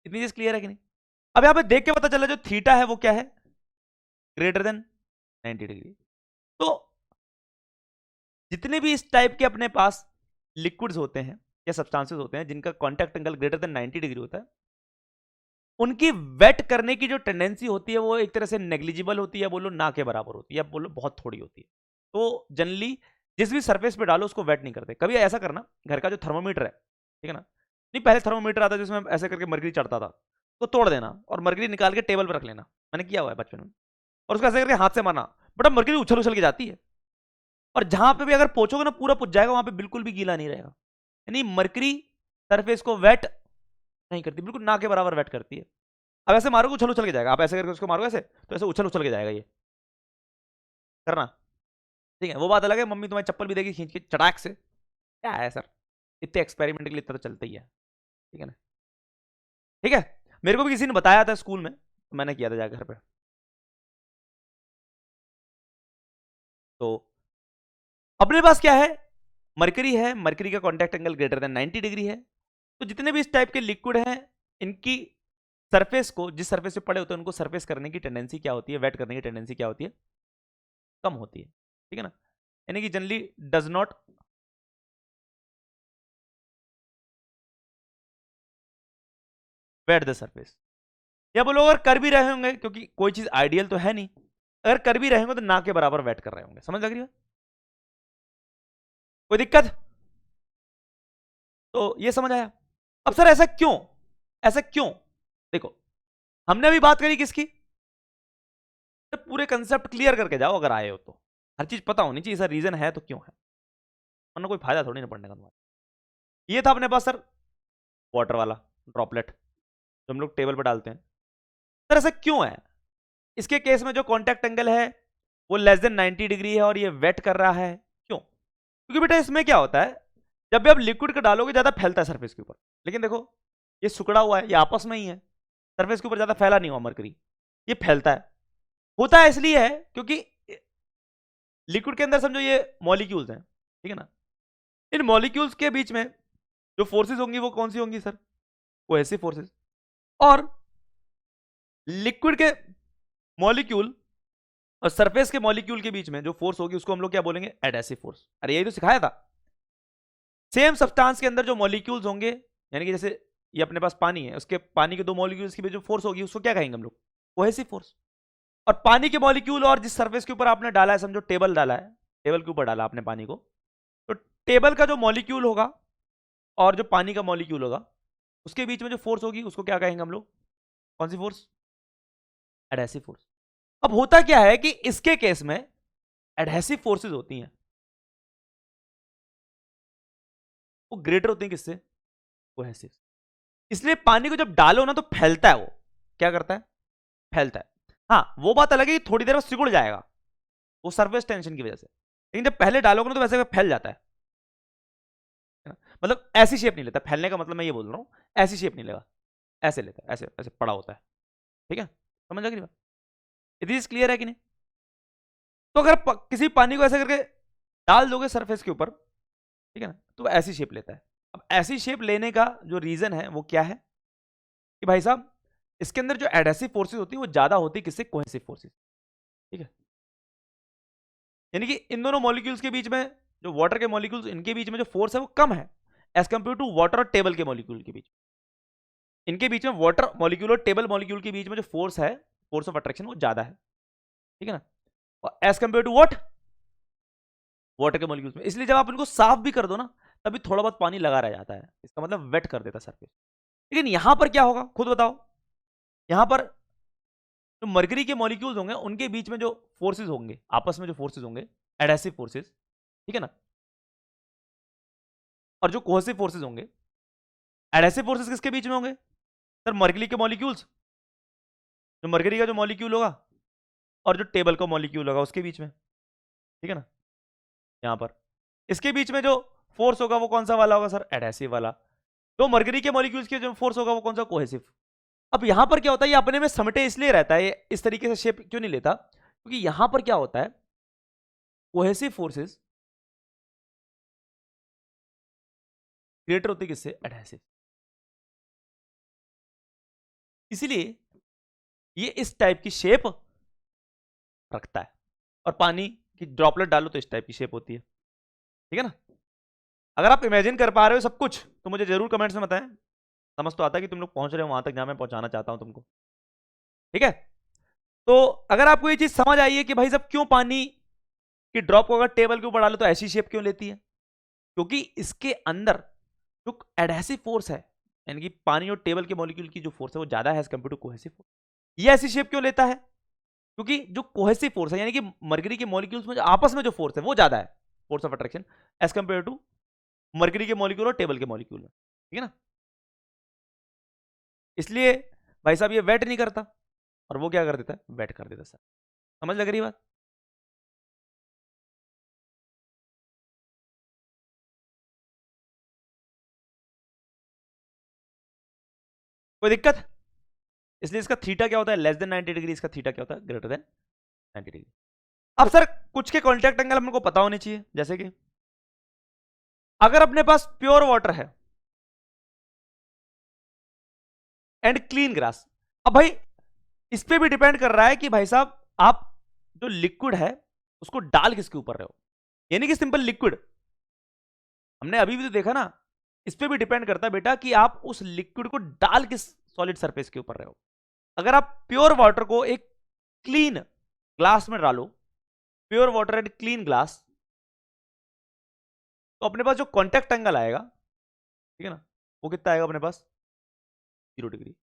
इतनी चीज क्लियर है कि नहीं। अब यहां पे देख के पता चला जो थीटा है वो क्या है, ग्रेटर देन 90 डिग्री। तो जितने भी इस टाइप के अपने पास लिक्विड्स होते हैं या सब्सटेंसेस होते हैं जिनका contact angle greater than 90 degree होता है, उनकी वेट करने की जो टेंडेंसी होती है वो एक तरह से नेग्लिजिबल होती है, बोलो ना के बराबर होती है, या बोलो बहुत थोड़ी होती है। तो जनरली जिस भी सरफेस पे डालो उसको वेट नहीं करते। कभी ऐसा करना, घर का जो थर्मोमीटर है, ठीक है ना, नहीं पहले थर्मोमीटर आता जिसमें ऐसे करके मरकरी चढ़ता था, तो तोड़ देना और मरकरी निकाल के टेबल पर रख लेना, मैंने किया हुआ है बचपन में, और उसको ऐसे करके हाथ से मारना, बट अब मरकरी उछल उछल के जाती है, और जहां पे भी अगर पहुंचोगे ना पूरा पुछ जाएगा, वहां पे बिल्कुल भी गीला नहीं रहेगा। यानी मरकरी सरफेस को वेट नहीं करती, बिल्कुल ना के बराबर वेट करती है। अब ऐसे मारोगे उछल उछल के जाएगा, आप ऐसे करके उसको मारोगे ऐसे, तो ऐसे उछल उछल के जाएगा, ये करना, ठीक है। वो बात अलग है, मम्मी तुम्हारी चप्पल भी देगी खींच के चटाक से, क्या है सर, इतने एक्सपेरिमेंट के लिए इतना तो चलता ही है, ठीक है ना, ठीक है। मेरे को भी किसी ने बताया था स्कूल में, तो मैंने किया था जाकर घर पे। तो अपने पास क्या है, मरकरी है, मरकरी का contact angle greater than 90 degree है। तो जितने भी इस टाइप के लिक्विड हैं, इनकी सरफेस को, जिस सरफेस पे पड़े होते हैं उनको सरफेस करने की टेंडेंसी क्या होती है, वेट करने की टेंडेंसी क्या होती है, कम होती है, ठीक है ना। यानी कि generally does not wet the surface. या बोलो अगर कर भी रहे होंगे, क्योंकि कोई चीज आइडियल तो है नहीं, अगर कर भी रहे होंगे तो ना के बराबर वेट कर रहे होंगे, समझ लग रही है, कोई दिक्कत। तो ये समझ आया। अब सर ऐसा क्यों, ऐसा क्यों, देखो हमने अभी बात करी किसकी, तो पूरे कंसेप्ट क्लियर करके जाओ, अगर आए हो तो हर चीज पता होनी चाहिए, सर रीजन है तो क्यों है, वरना कोई फायदा थोड़ी ना पढ़ने का तुम्हारा। ये था अपने पास सर वाटर वाला ड्रॉपलेट जो हम लोग टेबल पर डालते हैं। सर ऐसा क्यों है, इसके केस में जो कांटेक्ट एंगल है वो लेस देन 90 डिग्री है और ये वेट कर रहा है, क्यों, क्योंकि बेटा इसमें क्या होता है, जब भी आप लिक्विड को डालोगे ज्यादा फैलता है सरफेस के ऊपर, लेकिन देखो ये सिकुड़ा हुआ है, ये आपस में ही है, सरफेस के ऊपर ज्यादा फैला नहीं हुआ मरकरी, ये फैलता है। होता है इसलिए है क्योंकि लिक्विड के अंदर समझो ये मॉलिक्यूल्स हैं, ठीक है ना, इन मॉलिक्यूल्स के बीच में जो फोर्सेस होंगी वो कौन सी होंगी सर? Cohesive forces. और लिक्विड के मॉलिक्यूल और सरफेस के मॉलिक्यूल के बीच में जो फोर्स होगी उसको हम लोग क्या बोलेंगे? Adhesive force. अरे यही तो सिखाया था। सेम सब्सटेंस के अंदर जो मॉलिक्यूल्स होंगे, यानी कि जैसे ये अपने पास पानी है, उसके पानी के दो मॉलिक्यूल्स के बीच जो फोर्स होगी उसको क्या कहेंगे हम लोग? Cohesive force. और पानी के मॉलिक्यूल और जिस सरफेस के ऊपर आपने डाला है, समझो टेबल डाला है, टेबल के ऊपर डाला आपने पानी को, तो टेबल का जो मॉलिक्यूल होगा और जो पानी का मॉलिक्यूल होगा उसके बीच में जो फोर्स होगी उसको क्या कहेंगे हम लोग? कौन सी फोर्स? Adhesive force. अब होता क्या है कि इसके केस में एडहेसिव फोर्सेस होती हैं, वो ग्रेटर होती हैं किससे? कोहेसिव। इसलिए पानी को जब डालो ना तो फैलता है, वो क्या करता है? फैलता है। हाँ, वो बात अलग है कि थोड़ी देर में सिकुड़ जाएगा वो सरफेस टेंशन की वजह से, लेकिन जब पहले डालोगे ना तो वैसे फैल जाता है। मतलब ऐसी शेप नहीं लेता, फैलने का मतलब मैं ये बोल रहा हूं, ऐसी शेप नहीं लेगा, ऐसे लेता है, ऐसे ऐसे पड़ा होता है। ठीक है, समझ लग रही बात? इट क्लियर है कि नहीं? तो अगर किसी पानी को ऐसे करके डाल दोगे सरफेस के ऊपर, ठीक है ना, तो ऐसी शेप लेता है। अब ऐसी शेप लेने का जो रीजन है वो क्या है कि भाई साहब इसके अंदर जो एडहेसिव फोर्सेस होती है वो ज्यादा होती है किससे? Cohesive forces. ठीक है, यानी कि इन दोनों मॉलिक्यूल्स के बीच में, जो वाटर के मॉलिक्यूल्स, इनके बीच में जो फोर्स है वो कम है एज कंपेयर टू वाटर और टेबल के मॉलिक्यूल के बीच। इनके बीच में वाटर मॉलिक्यूल और टेबल मॉलिक्यूल के बीच में जो फोर्स है, फोर्स ऑफ अट्रैक्शन, वो ज्यादा है। ठीक है ना, और as compare to what? Water के मॉलिक्यूल्स में। इसलिए जब आप इनको साफ भी कर दो ना तभी थोड़ा बहुत पानी लगा रह जाता है, इसका मतलब वेट कर देता सरफेस। लेकिन यहां पर क्या होगा खुद बताओ? यहां पर जो मरकरी के मॉलिक्यूल्स होंगे उनके बीच में जो फोर्सेस होंगे, आपस में जो फोर्सेस होंगे, एडहेसिव फोर्सेस, ठीक है ना, और जो कोहेसिव फोर्सेस होंगे, एडहेसिव फोर्सेस किसके बीच में होंगे सर? मरकरी के मॉलिक्यूल्स, जो मरकरी का जो मॉलिक्यूल होगा और जो टेबल का मॉलिक्यूल होगा उसके बीच में। ठीक है ना, यहां पर इसके बीच में जो फोर्स होगा वो कौन सा वाला होगा सर? एडहेसिव वाला। तो मरकरी के मॉलिक्यूल्स के जो फोर्स होगा वो कौन सा? कोहेसिव। अब यहां पर क्या होता है, ये अपने में समेटे इसलिए रहता है, ये इस तरीके से शेप क्यों नहीं लेता? क्योंकि यहां पर क्या होता है, कोहेसिव फोर्सेस क्रिएटर होती है किससे? एडहेसिव। इसीलिए ये इस टाइप की शेप रखता है, और पानी की ड्रॉपलेट डालो तो इस टाइप की शेप होती है। ठीक है ना? अगर आप इमेजिन कर पा रहे हो सब कुछ तो मुझे जरूर कमेंट्स में बताएं। समझ तो आता है कि तुम लोग पहुंच रहे हो वहां तक जहां मैं पहुंचाना चाहता हूं तुमको। ठीक है, तो अगर आपको ये चीज समझ आई है कि भाई साहब क्यों पानी की ड्रॉप को अगर टेबल के ऊपर डालो तो ऐसी शेप क्यों लेती है, क्योंकि इसके अंदर जो एडहेसिव फोर्स है, यानी कि पानी और टेबल के मॉलिक्यूल की जो फोर्स है वो ज्यादा है as compare to cohesive force. ये ऐसी शेप क्यों लेता है? क्योंकि जो कोहेसिव फोर्स है, यानी कि मरकरी के मॉलिक्यूल्स में जो आपस में जो फोर्स है वो ज्यादा है, force of attraction, as compare to mercury के मॉलिक्यूल और टेबल के मॉलिक्यूल में। ठीक है ना, इसलिए भाई साहब ये वेट नहीं करता और वो क्या कर देता है? वेट कर देता। सर समझ लग रही बात? कोई दिक्कत? इसलिए इसका थीटा क्या होता है? Less than 90 degree. इसका थीटा क्या होता है? Greater than 90 degree. अब सर कुछ के कॉन्टैक्ट एंगल हमको पता होने चाहिए, जैसे कि अगर अपने पास प्योर वाटर है एंड क्लीन ग्लास, अब भाई इस पे भी डिपेंड कर रहा है कि भाई साहब आप जो लिक्विड है उसको डाल किसके ऊपर रहे हो, यानी कि सिंपल लिक्विड। हमने अभी भी तो देखा ना, इस पे भी डिपेंड करता है बेटा कि आप उस लिक्विड को डाल किस सॉलिड सरफेस के ऊपर रहे हो। अगर आप प्योर वाटर को एक क्लीन ग्लास में डालो, pure water and clean glass, तो अपने पास जो कॉन्टैक्ट एंगल आएगा, ठीक है ना, वो कितना आएगा अपने पास? 0 डिग्री।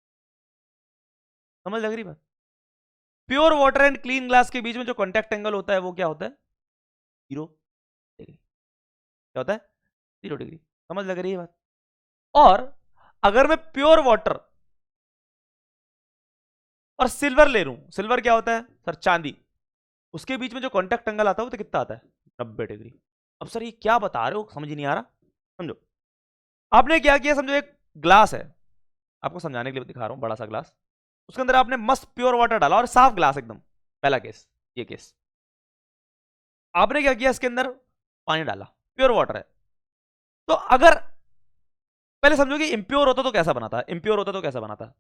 समझ लग रही बात? Pure water and clean glass के बीच में जो कॉन्टैक्ट एंगल होता है वो क्या होता है? 0 डिग्री। क्या होता है? 0 डिग्री। समझ लग रही है बात? और अगर मैं प्योर वाटर और सिल्वर ले लूं, सिल्वर क्या होता है सर? चांदी। उसके बीच में जो कॉन्टैक्ट एंगल आता है वो तो कितना आता है? 90 डिग्री। अब सर ये क्या बता रहे हो, समझ ही नहीं आ रहा। समझो, आपने क्या किया, समझो एक ग्लास है, आपको समझाने के लिए दिखा रहा हूं, बड़ा सा ग्लास, उसके अंदर आपने मस्त प्योर वाटर डाला और साफ ग्लास एकदम, पहला केस, ये केस। आपने क्या किया, इसके अंदर पानी डाला, प्योर वाटर है, तो अगर पहले समझो कि इम्प्योर होता तो कैसा बनाता, इम्प्योर होता तो कैसा बनाता।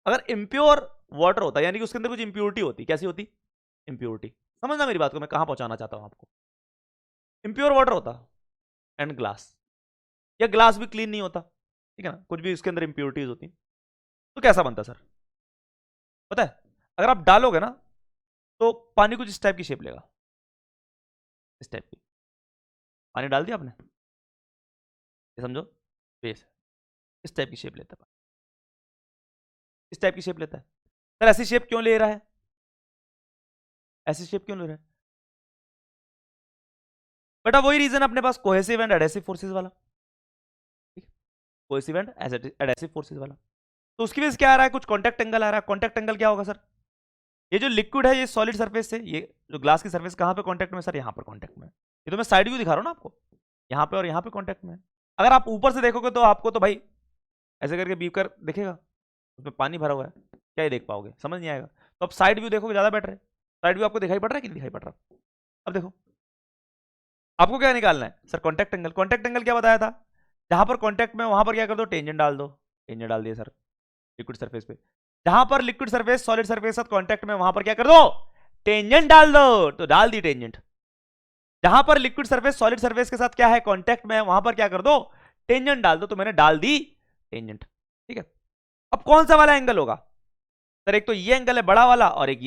अगर इम्प्योर वाटर होता यानी कि उसके अंदर कुछ इम्प्योरिटी होती, कैसी होती, इम्प्योरिटी। समझना मेरी बात को, मैं कहां पहुंचाना चाहता हूं आपको। इम्प्योर वाटर होता एंड ग्लास, या ग्लास भी क्लीन नहीं होता, ठीक है ना, कुछ भी उसके अंदर इम्प्योरिटीज होती, तो कैसा बनता सर पता है। अगर आप डालोगे ना तो पानी कुछ इस टाइप की शेप लेगा, इस टाइप की। पानी डाल दिया आपने, ये समझो बेस, इस टाइप की शेप लेता है, इस टाइप की शेप लेता है। सर ऐसी शेप क्यों ले रहा है, ऐसी शेप क्यों ले रहा है बेटा, वही रीजन अपने पास कोहेसिव एंड एडेसिव फोर्सेस वाला, कोहेसिव एंड एडेसिव फोर्सेस वाला। तो उसकी वजह से क्या आ रहा है, कुछ कॉन्टैक्ट एंगल आ रहा है। कॉन्टैक्ट एंगल क्या होगा सर, ये जो लिक्विड है ये सॉलिड सरफेस से, ये जो ग्लास की सरफेस कहां पे कांटेक्ट में सर, यहां पर कांटेक्ट में। ये तो मैं साइड व्यू दिखा रहा हूं ना आपको, यहां पे और यहां पे कांटेक्ट में। अगर आप ऊपर से देखोगे तो आपको तो भाई ऐसे करके बीकर दिखेगा, उसमें पानी भरा हुआ है, क्या ही देख पाओगे, समझ नहीं आएगा। तो अब साइड व्यू देखोगे ज्यादा बेटर है। साइड व्यू आपको दिखाई पड़ रहा है कि नहीं दिखाई पड़ रहा। अब देखो आपको क्या निकालना है sir, contact angle. Contact angle क्या बताया था, जहां पर कॉन्टैक्ट में वहां पर क्या कर दो, टेंजेंट डाल दो। टेंजेंट डाल दिया सर लिक्विड सरफेस पे, जहां पर लिक्विड सरफेस सॉलिड सरफेस साथ कांटेक्ट में वहां पर क्या कर दो, टेंजेंट डाल दो। तो डाल दी टेंजेंट। जहां पर लिक्विड सरफेस सॉलिड सरफेस के साथ क्या है, कांटेक्ट में, वहां पर क्या कर दो, टेंजेंट डाल दो। तो मैंने डाल दी टेंजेंट, ठीक है। अब कौन सा वाला एंगल होगा सर, एक तो ये एंगल है बड़ा वाला, और एक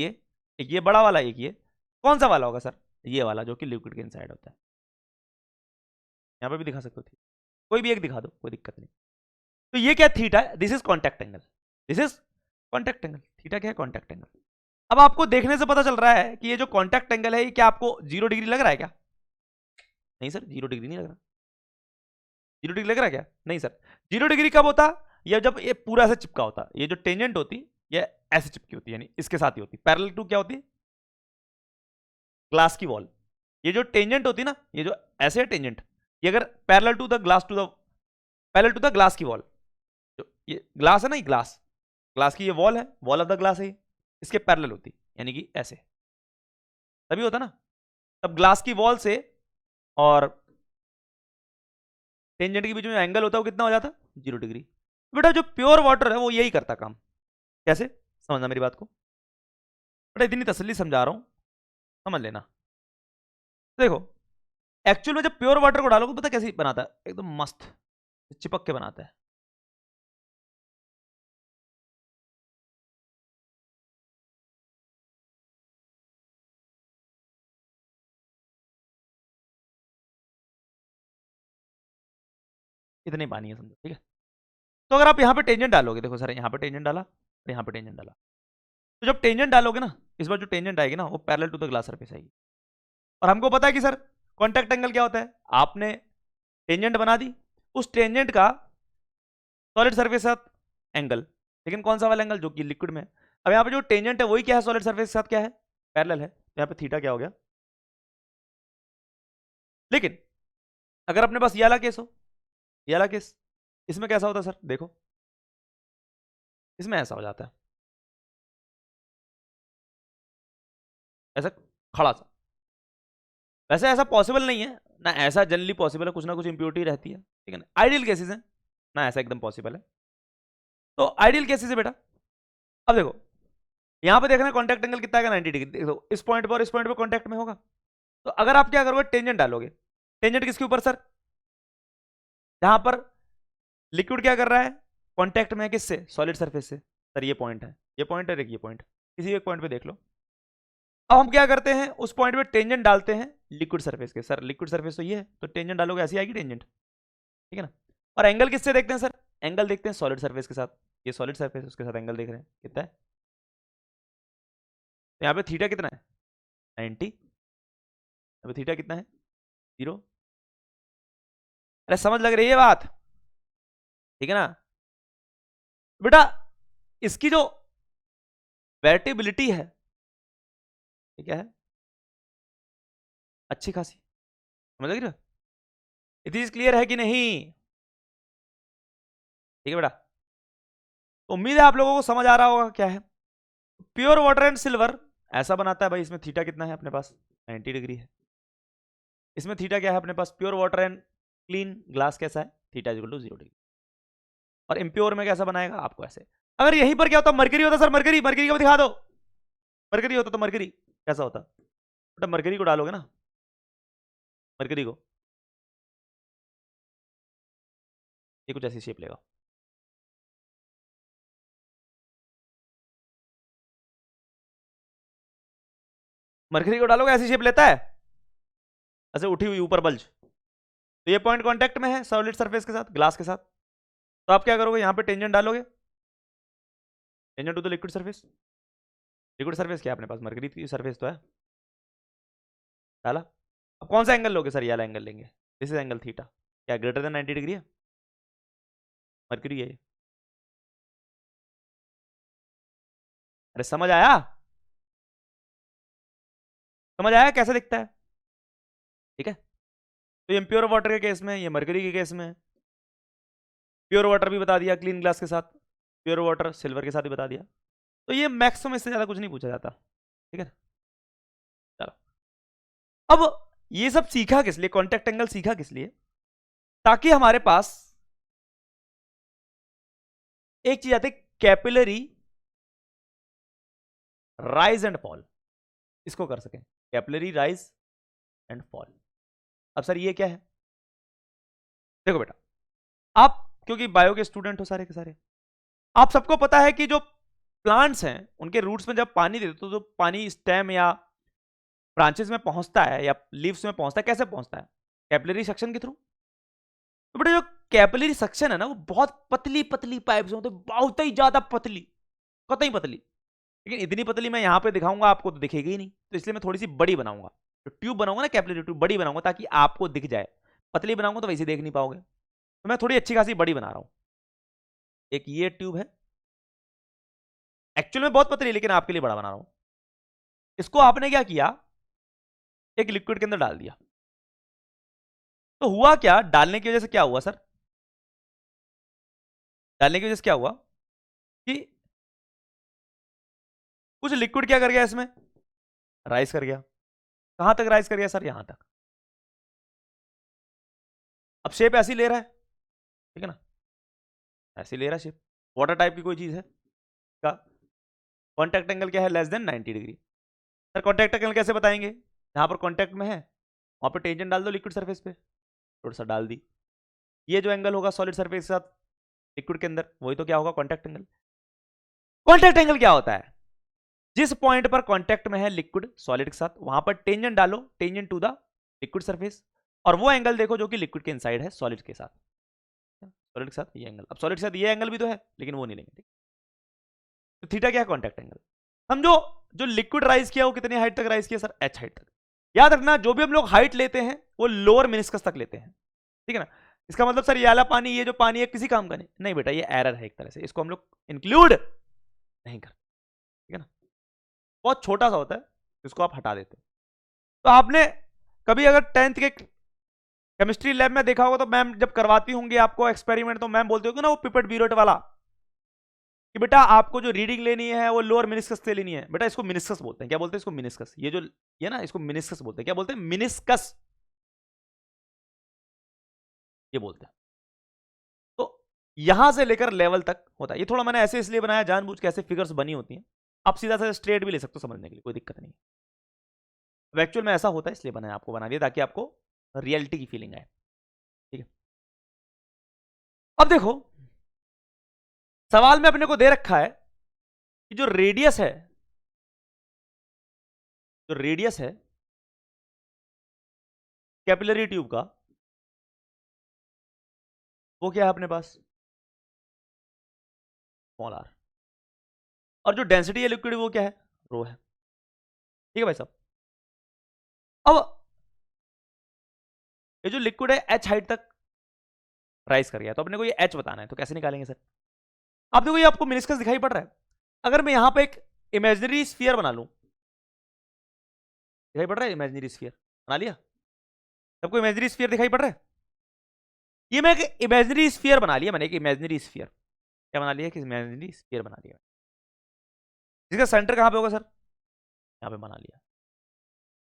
ये बड़ा वाला, एक ये, कौन सा वाला होगा सर, ये वाला जो कि लिक्विड के इनसाइड होता है। यहां पर भी दिखा सकते हो, कोई भी एक दिखा दो, कोई दिक्कत नहीं। तो ये क्या थीटा है, this is contact angle, this is contact angle. Theta क्या है, कॉन्टैक्ट एंगल। अब आपको देखने से पता चल रहा है कि ये जो कॉन्टैक्ट एंगल है ये क्या आपको 0 डिग्री लग रहा है क्या, नहीं सर 0 डिग्री नहीं लग रहा। 0 डिग्री लग रहा है क्या, नहीं सर। 0 डिग्री कब होता, ये जब ये पूरा ऐसे चिपका होता, ये जो टेंजेंट होती ये ऐसे चिपकी होती, यानी इसके साथ ही होती, पैरेलल टू क्या होती, ग्लास की वॉल। ये जो टेंजेंट होती ना, ये जो ऐसे है टेंजेंट, ये अगर parallel to the glass, to the parallel to the glass की वॉल, जो ये ग्लास है ना, ये ग्लास, ग्लास की ये वॉल है, वॉल ऑफ द ग्लास है, इसके पैरेलल होती, यानी कि ऐसे तभी होता ना। तब ग्लास की वॉल से और टेंजेंट के बीच में एंगल होता है वो कितना हो जाता, 0 डिग्री। बेटा जो प्योर वाटर है वो यही करता काम, कैसे समझना मेरी बात को, बेटा इतनी तसल्ली समझा रहा हूं, समझ लेना। देखो एक्चुअल में जब प्योर वाटर को डालोगे पता कैसे बनाता है, एकदम मस्त चिपक के बनाता है। इतने पानी है समझो, ठीक है। तो अगर आप यहाँ पे टेंजेंट डालोगे, देखो सर यहाँ पे टेंजेंट डाला और यहाँ पे टेंजेंट डाला, तो जब टेंजेंट डालोगे ना, इस बार जो टेंजेंट आएगी ना वो parallel to the glass surface आएगी। और हमको पता है कि सर कॉन्टैक्ट एंगल क्या होता है, आपने टेंजेंट बना दी, उस टेंजेंट का सॉलिड सरफेस के साथ एंगल, लेकिन कौन सा वाला एंगल, जो कि लिक्विड में है। अब यहाँ पे जो टेंजेंट है वही क्या है, सॉलिड सरफेस के साथ क्या है, पैरेलल है, तो यहाँ पे थीटा क्या हो गया। लेकिन अगर अपने पास ये वाला केस हो, ये वाला केस, इसमें कैसा होता है सर, देखो इसमें ऐसा हो जाता है, ऐसा खड़ा सा। वैसे ऐसा पॉसिबल नहीं है ना, ऐसा जनरली पॉसिबल है, कुछ ना कुछ इंप्योरिटी रहती है, ठीक है ना, आइडियल केसेस है ना, ऐसा एकदम पॉसिबल है। तो आइडियल केसेस है बेटा। अब देखो यहां पे देखना कॉन्टैक्ट एंगल कितना है, 90 डिग्री। देखो इस पॉइंट पर और इस पॉइंट पर कॉन्टैक्ट में होगा, तो अगर आप क्या करोगे, टेंजेंट डालोगे। टेंजेंट किसके ऊपर सर, जहां पर लिक्विड क्या कर रहा है, कॉन्टैक्ट में है किससे, सॉलिड सरफेस से। सर ये पॉइंट है, ये पॉइंट है, ये पॉइंट, किसी एक पॉइंट पे देख लो। अब हम क्या करते हैं, उस पॉइंट पे टेंजेंट डालते हैं लिक्विड सरफेस के। सर लिक्विड सरफेस तो ये है, तो टेंजेंट डालोगे ऐसी आएगी टेंजेंट, ठीक है ना। और एंगल किससे देखते हैं सर, एंगल देखते हैं सॉलिड सरफेस के साथ, ये सॉलिड सरफेस उसके साथ एंगल देख रहे हैं कितना है, तो यहाँ पे थीटा कितना है, 90, यहाँ पे थीटा कितना है, 0। अरे समझ लग रही है बात, ठीक है ना बेटा। इसकी जो वेरिएबिलिटी है ये क्या है, अच्छी खासी, समझ लग रही है, इट इज क्लियर है कि नहीं, ठीक है बेटा। तो उम्मीद है आप लोगों को समझ आ रहा होगा क्या है। प्योर वाटर एंड सिल्वर ऐसा बनाता है भाई, इसमें थीटा कितना है अपने पास, 90 डिग्री है। इसमें थीटा क्या है अपने पास, pure water and clean glass कैसा है, theta is equal to 0 degree. और इम्प्योर में कैसा बनाएगा आपको ऐसे। अगर यहीं पर क्या होता, मरकरी होता सर, मरकरी, मरकरी को दिखा दो, मरकरी होता तो मरकरी कैसा होता, बेटा मरकरी को डालोगे ना, मरकरी को, ये कुछ ऐसी शेप लेगा। मरकरी को डालोगे ऐसी शेप लेता है, ऐसे उठी हुई ऊपर बल्ज। तो ये पॉइंट कांटेक्ट में है सॉलिड सरफेस के साथ, ग्लास के साथ। तो आप क्या करोगे, यहां पे टेंजेंट डालोगे, tangent to the liquid surface. Liquid surface क्या है अपने पास, मरकरी की सरफेस तो है, डाला। अब कौन सा एंगल लोगे सर, ये वाला एंगल लेंगे, दिस इज एंगल थीटा, क्या ग्रेटर देन 90 डिग्री है, मरकरी है ये। अरे समझ आया, समझ आया कैसे दिखता है, ठीक है। तो ये प्योर वाटर के केस में, ये मरकरी के केस में। प्योर वाटर भी बता दिया क्लीन ग्लास के साथ, प्योर वाटर सिल्वर के साथ भी बता दिया। तो ये मैक्सिमम, इससे ज्यादा कुछ नहीं पूछा जाता, ठीक है। चलो अब ये सब सीखा किस लिए, कॉन्टेक्ट एंगल सीखा किस लिए, ताकि हमारे पास एक चीज आती है, कैपिलरी राइज एंड फॉल, इसको कर सकें, कैपिलरी राइज एंड फॉल। अब सर ये क्या है, देखो बेटा, आप क्योंकि बायो के स्टूडेंट हो सारे के सारे, आप सबको पता है कि जो प्लांट्स हैं उनके रूट्स में जब पानी देते हो तो पानी स्टेम या ब्रांचेस में पहुंचता है या लीव्स में पहुंचता है, कैसे पहुंचता है, कैपिलरी सक्शन के थ्रू। तो बेटा जो कैपिलरी सक्शन है ना, वो बहुत पतली पतली पाइप से होते, बहुत ही ज्यादा पतली, कतई पतली। लेकिन इतनी पतली मैं यहां पे दिखाऊंगा आपको तो दिखेगी ही नहीं, तो इसलिए मैं थोड़ी सी बड़ी बनाऊंगा, तो ट्यूब बनाऊंगा ना, कैपिलरी ट्यूब बड़ी बनाऊंगा ताकि आपको दिख जाए। पतली बनाऊंगा तो वैसे देख नहीं पाओगे, तो मैं थोड़ी अच्छी खासी बड़ी बना रहा हूं। एक ये ट्यूब है, एक्चुअल में बहुत पतली, लेकिन आपके लिए बड़ा बना रहा हूं। इसको आपने क्या किया, एक लिक्विड के अंदर डाल दिया। तो हुआ क्या, डालने की वजह से क्या हुआ सर, डालने की वजह से क्या हुआ कि कुछ लिक्विड क्या कर गया इसमें, राइज कर गया। कहां तक राइज कर गया सर, यहां तक। अब शेप ऐसी ले रहा है, ठीक है ना, ऐसी ले रहा है शेप, वाटर टाइप की कोई चीज है का। कॉन्टैक्ट एंगल क्या है, less than 90 degree. Sir contact angle कैसे बताएंगे, यहां पर कॉन्टैक्ट में है, वहां पर टेंजेंट डाल दो लिक्विड सरफेस पे, थोड़ा सा डाल दी। ये जो एंगल होगा सॉलिड सरफेस के साथ लिक्विड के अंदर, वही तो क्या होगा, कॉन्टैक्ट एंगल। कॉन्टैक्ट एंगल क्या होता है, जिस पॉइंट पर कॉन्टैक्ट में है लिक्विड सॉलिड के साथ, वहां पर टेंजेंट डालो, tangent to the liquid surface, और वो एंगल देखो जो कि लिक्विड के इनसाइड है सॉलिड के साथ, सॉलिड के साथ ये एंगल। अब सॉलिड के साथ ये एंगल भी तो है, लेकिन वो नहीं लेंगे, ठीक। तो थीटा क्या है, कॉन्टैक्ट एंगल। समझो जो लिक्विड राइज किया वो कितनी हाइट तक राइज किया सर, एच हाइट तक। याद रखना जो भी हम लोग हाइट लेते हैं वो लोअर मिनिस्कस तक लेते हैं, ठीक है ना। इसका मतलब सर ये वाला पानी, ये जो पानी है किसी काम का नहीं, नहीं बेटा ये एरर है एक तरह से, इसको हम लोग इंक्लूड नहीं करते, ठीक है ना। बहुत छोटा सा होता है, इसको आप हटा देते हो। तो आपने कभी अगर 10th के केमिस्ट्री लैब में देखा होगा, तो मैम जब करवाती होंगी आपको एक्सपेरिमेंट, तो मैम बोलते होंगे ना वो पिपेट बीरोट वाला, कि बेटा आपको जो रीडिंग लेनी है वो लोअर मिनिस्कस से लेनी है। बेटा इसको मिनिस्कस बोलते हैं, क्या बोलते हैं इसको, मिनिस्कस। ये जो ये ना, इसको मिनिस्कस बोलते हैं, क्या बोलते हैं, मिनिस्कस, ये बोलते हैं। तो यहां से लेकर लेवल तक होता है। ये थोड़ा मैंने ऐसे इसलिए बनाया जानबूझ के, ऐसे फिगर्स बनी होती हैं, आप सीधा सा स्ट्रेट भी ले सकते हो समझने के लिए, कोई दिक्कत नहीं। एक्चुअल में ऐसा होता है इसलिए बनाया, आपको बना दिया ताकि आपको रियलिटी की फीलिंग आए, ठीक है। अब देखो सवाल में अपने को दे रखा है कि जो रेडियस है, जो रेडियस है कैपिलरी ट्यूब का, वो क्या है अपने पास, स्मॉल आर। और जो डेंसिटी है लिक्विड वो क्या है, रो है, ठीक है भाई साहब। अब ये जो लिक्विड है एच हाइट तक राइज कर गया, तो अपने को ये एच बताना है, तो कैसे निकालेंगे सर। आप देखो ये आपको मिनिस्कस दिखाई पड़ रहा है, अगर मैं यहां पे एक इमेजिनरी स्फीयर बना लूं, दिखाई पड़ रहा है इमेजिनरी स्फीयर, बना लिया, सबको इमेजिनरी स्फीयर दिखाई पड़ रहा है। ये मैं एक इमेजिनरी स्फीयर बना लिया, मैंने एक इमेजिनरी स्फीयर, क्या बना लिया, कि इमेजिनरी स्फीयर बना लिया, जिसका सेंटर कहां पे होगा सर, यहां पे बना लिया।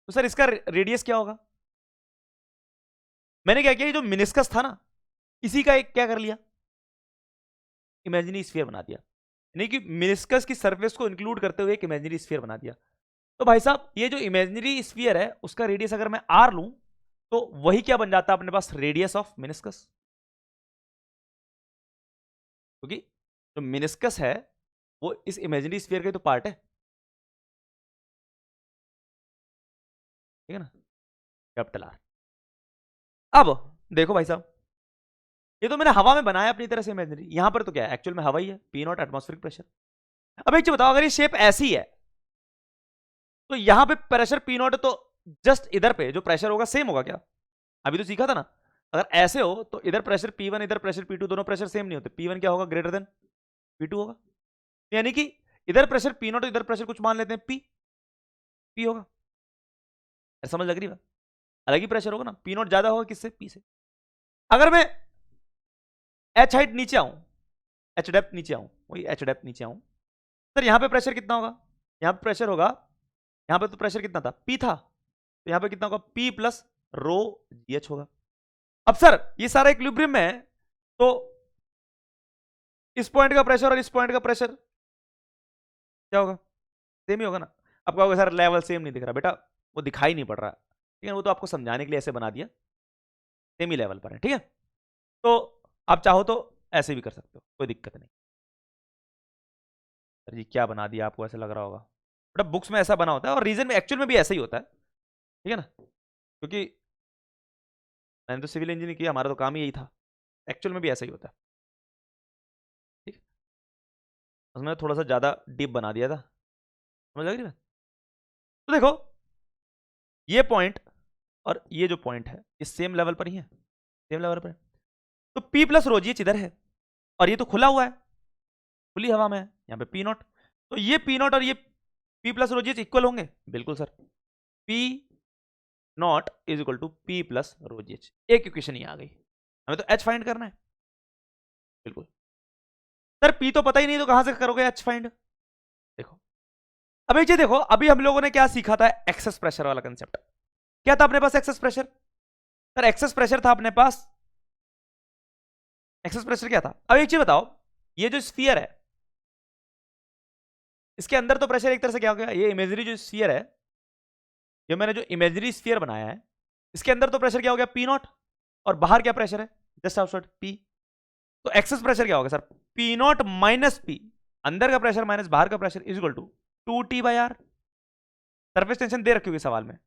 तो सर इसका रेडियस क्या होगा, मैंने क्या किया, ये जो मिनिस्कस था ना, इसी का एक क्या कर लिया, इमेजिनरी स्फीयर बना दिया। यानी कि मिनिस्कस की सरफेस को इंक्लूड करते हुए एक इमेजिनरी स्फीयर बना दिया। तो भाई साहब ये जो इमेजिनरी स्फीयर है उसका रेडियस अगर मैं आर लूं तो वही क्या बन जाता है अपने पास, रेडियस ऑफ मिनिस्कस। क्योंकि जो मिनिस्कस है वो इस इमेजिनरी स्फीयर का तो पार्ट है, ठीक है ना, कैपिटल आर। अब देखो भाई साहब, ये तो मैंने हवा में बनाया अपनी तरह से इमेजिनरी, यहां पर तो क्या है, एक्चुअल में हवा ही है, पी नॉट एटमॉस्फेरिक प्रेशर। अब एक चीज बताओ, अगर ये शेप ऐसी है तो यहां पे प्रेशर पी नॉट है, तो जस्ट इधर पे जो प्रेशर होगा सेम होगा क्या? अभी तो सीखा था ना, अगर ऐसे हो तो इधर प्रेशर P1 इधर प्रेशर P2, दोनों प्रेशर सेम नहीं होते, P1 क्या होगा, ग्रेटर देन P2 होगा। यानी कि इधर प्रेशर P नॉट, इधर प्रेशर कुछ मान लेते हैं P होगा। समझ लग रही है? अलग ही प्रेशर होगा ना, P नॉट ज्यादा होगा किससे, P से। अगर मैं H हाइट नीचे आऊं, H डेप्थ नीचे आऊं, वही H डेप्थ नीचे आऊं, सर यहां पे प्रेशर कितना होगा, यहां पे प्रेशर होगा, यहां पे तो प्रेशर कितना था, P था, तो यहां पे कितना होगा, P प्लस रो GH होगा। अब सर ये सारा इक्विलिब्रियम में है, तो इस पॉइंट का प्रेशर और इस पॉइंट का प्रेशर क्या होगा, सेम ही होगा ना। अब कहोगे सर लेवल सेम नहीं दिख रहा, बेटा वो दिखाई नहीं पड़ रहा, ठीक है, वो तो आपको समझाने के लिए ऐसे बना दिया, सेम ही लेवल पर है, ठीक है। तो आप चाहो तो ऐसे भी कर सकते हो, कोई दिक्कत नहीं। सर जी क्या बना दिया, आपको ऐसा लग रहा होगा, बेटा बुक्स में ऐसा बना होता है और रीजन में एक्चुअल में भी ऐसा ही होता है, ठीक है ना, क्योंकि मैंने तो सिविल इंजीनियरिंग किया, हमारा तो काम ही यही था, एक्चुअल में भी ऐसा ही होता है, ठीक है। उसमें थोड़ा सा ज्यादा डीप बना दिया था, समझ लग रही है? तो देखो ये पॉइंट और ये जो पॉइंट है ये सेम लेवल पर ही है, सेम लेवल पर है। तो P प्लस रोजीएच इधर है और ये तो खुला हुआ है, खुली हवा में है, यहाँ पे P नॉट, तो ये P नॉट और ये P प्लस रोजीएच इक्वल होंगे, बिल्कुल sir, P nought is equal to P plus rho g h. एक इक्वेशन ही आ गई, हमें तो H फाइंड करना है, बिल्कुल सर P तो पता ही नहीं, तो कहां से करोगे H फाइंड। देखो अब एक चीज देखो, अभी हम लोगों ने क्या सीखा था, एक्सेस प्रेशर वाला कंसेप्ट। क्या था अपने पास excess pressure, sir excess pressure था अपने पास, एक्सेस प्रेशर क्या था। अब एक चीज बताओ, ये जो स्फीयर है इसके अंदर तो प्रेशर एक तरह से क्या हो गया, ये इमेजरी जो स्फीयर है, ये मैंने जो इमेजरी स्फीयर बनाया है, इसके अंदर तो प्रेशर क्या हो गया, P नॉट, और बाहर क्या प्रेशर है, जस्ट आउटसाइड P। तो एक्सेस प्रेशर क्या होगा sir, P nought minus P, अंदर का प्रेशर माइनस बाहर का pressure, is equal to 2T/R। Surface tension दे रखी होगी सवाल में,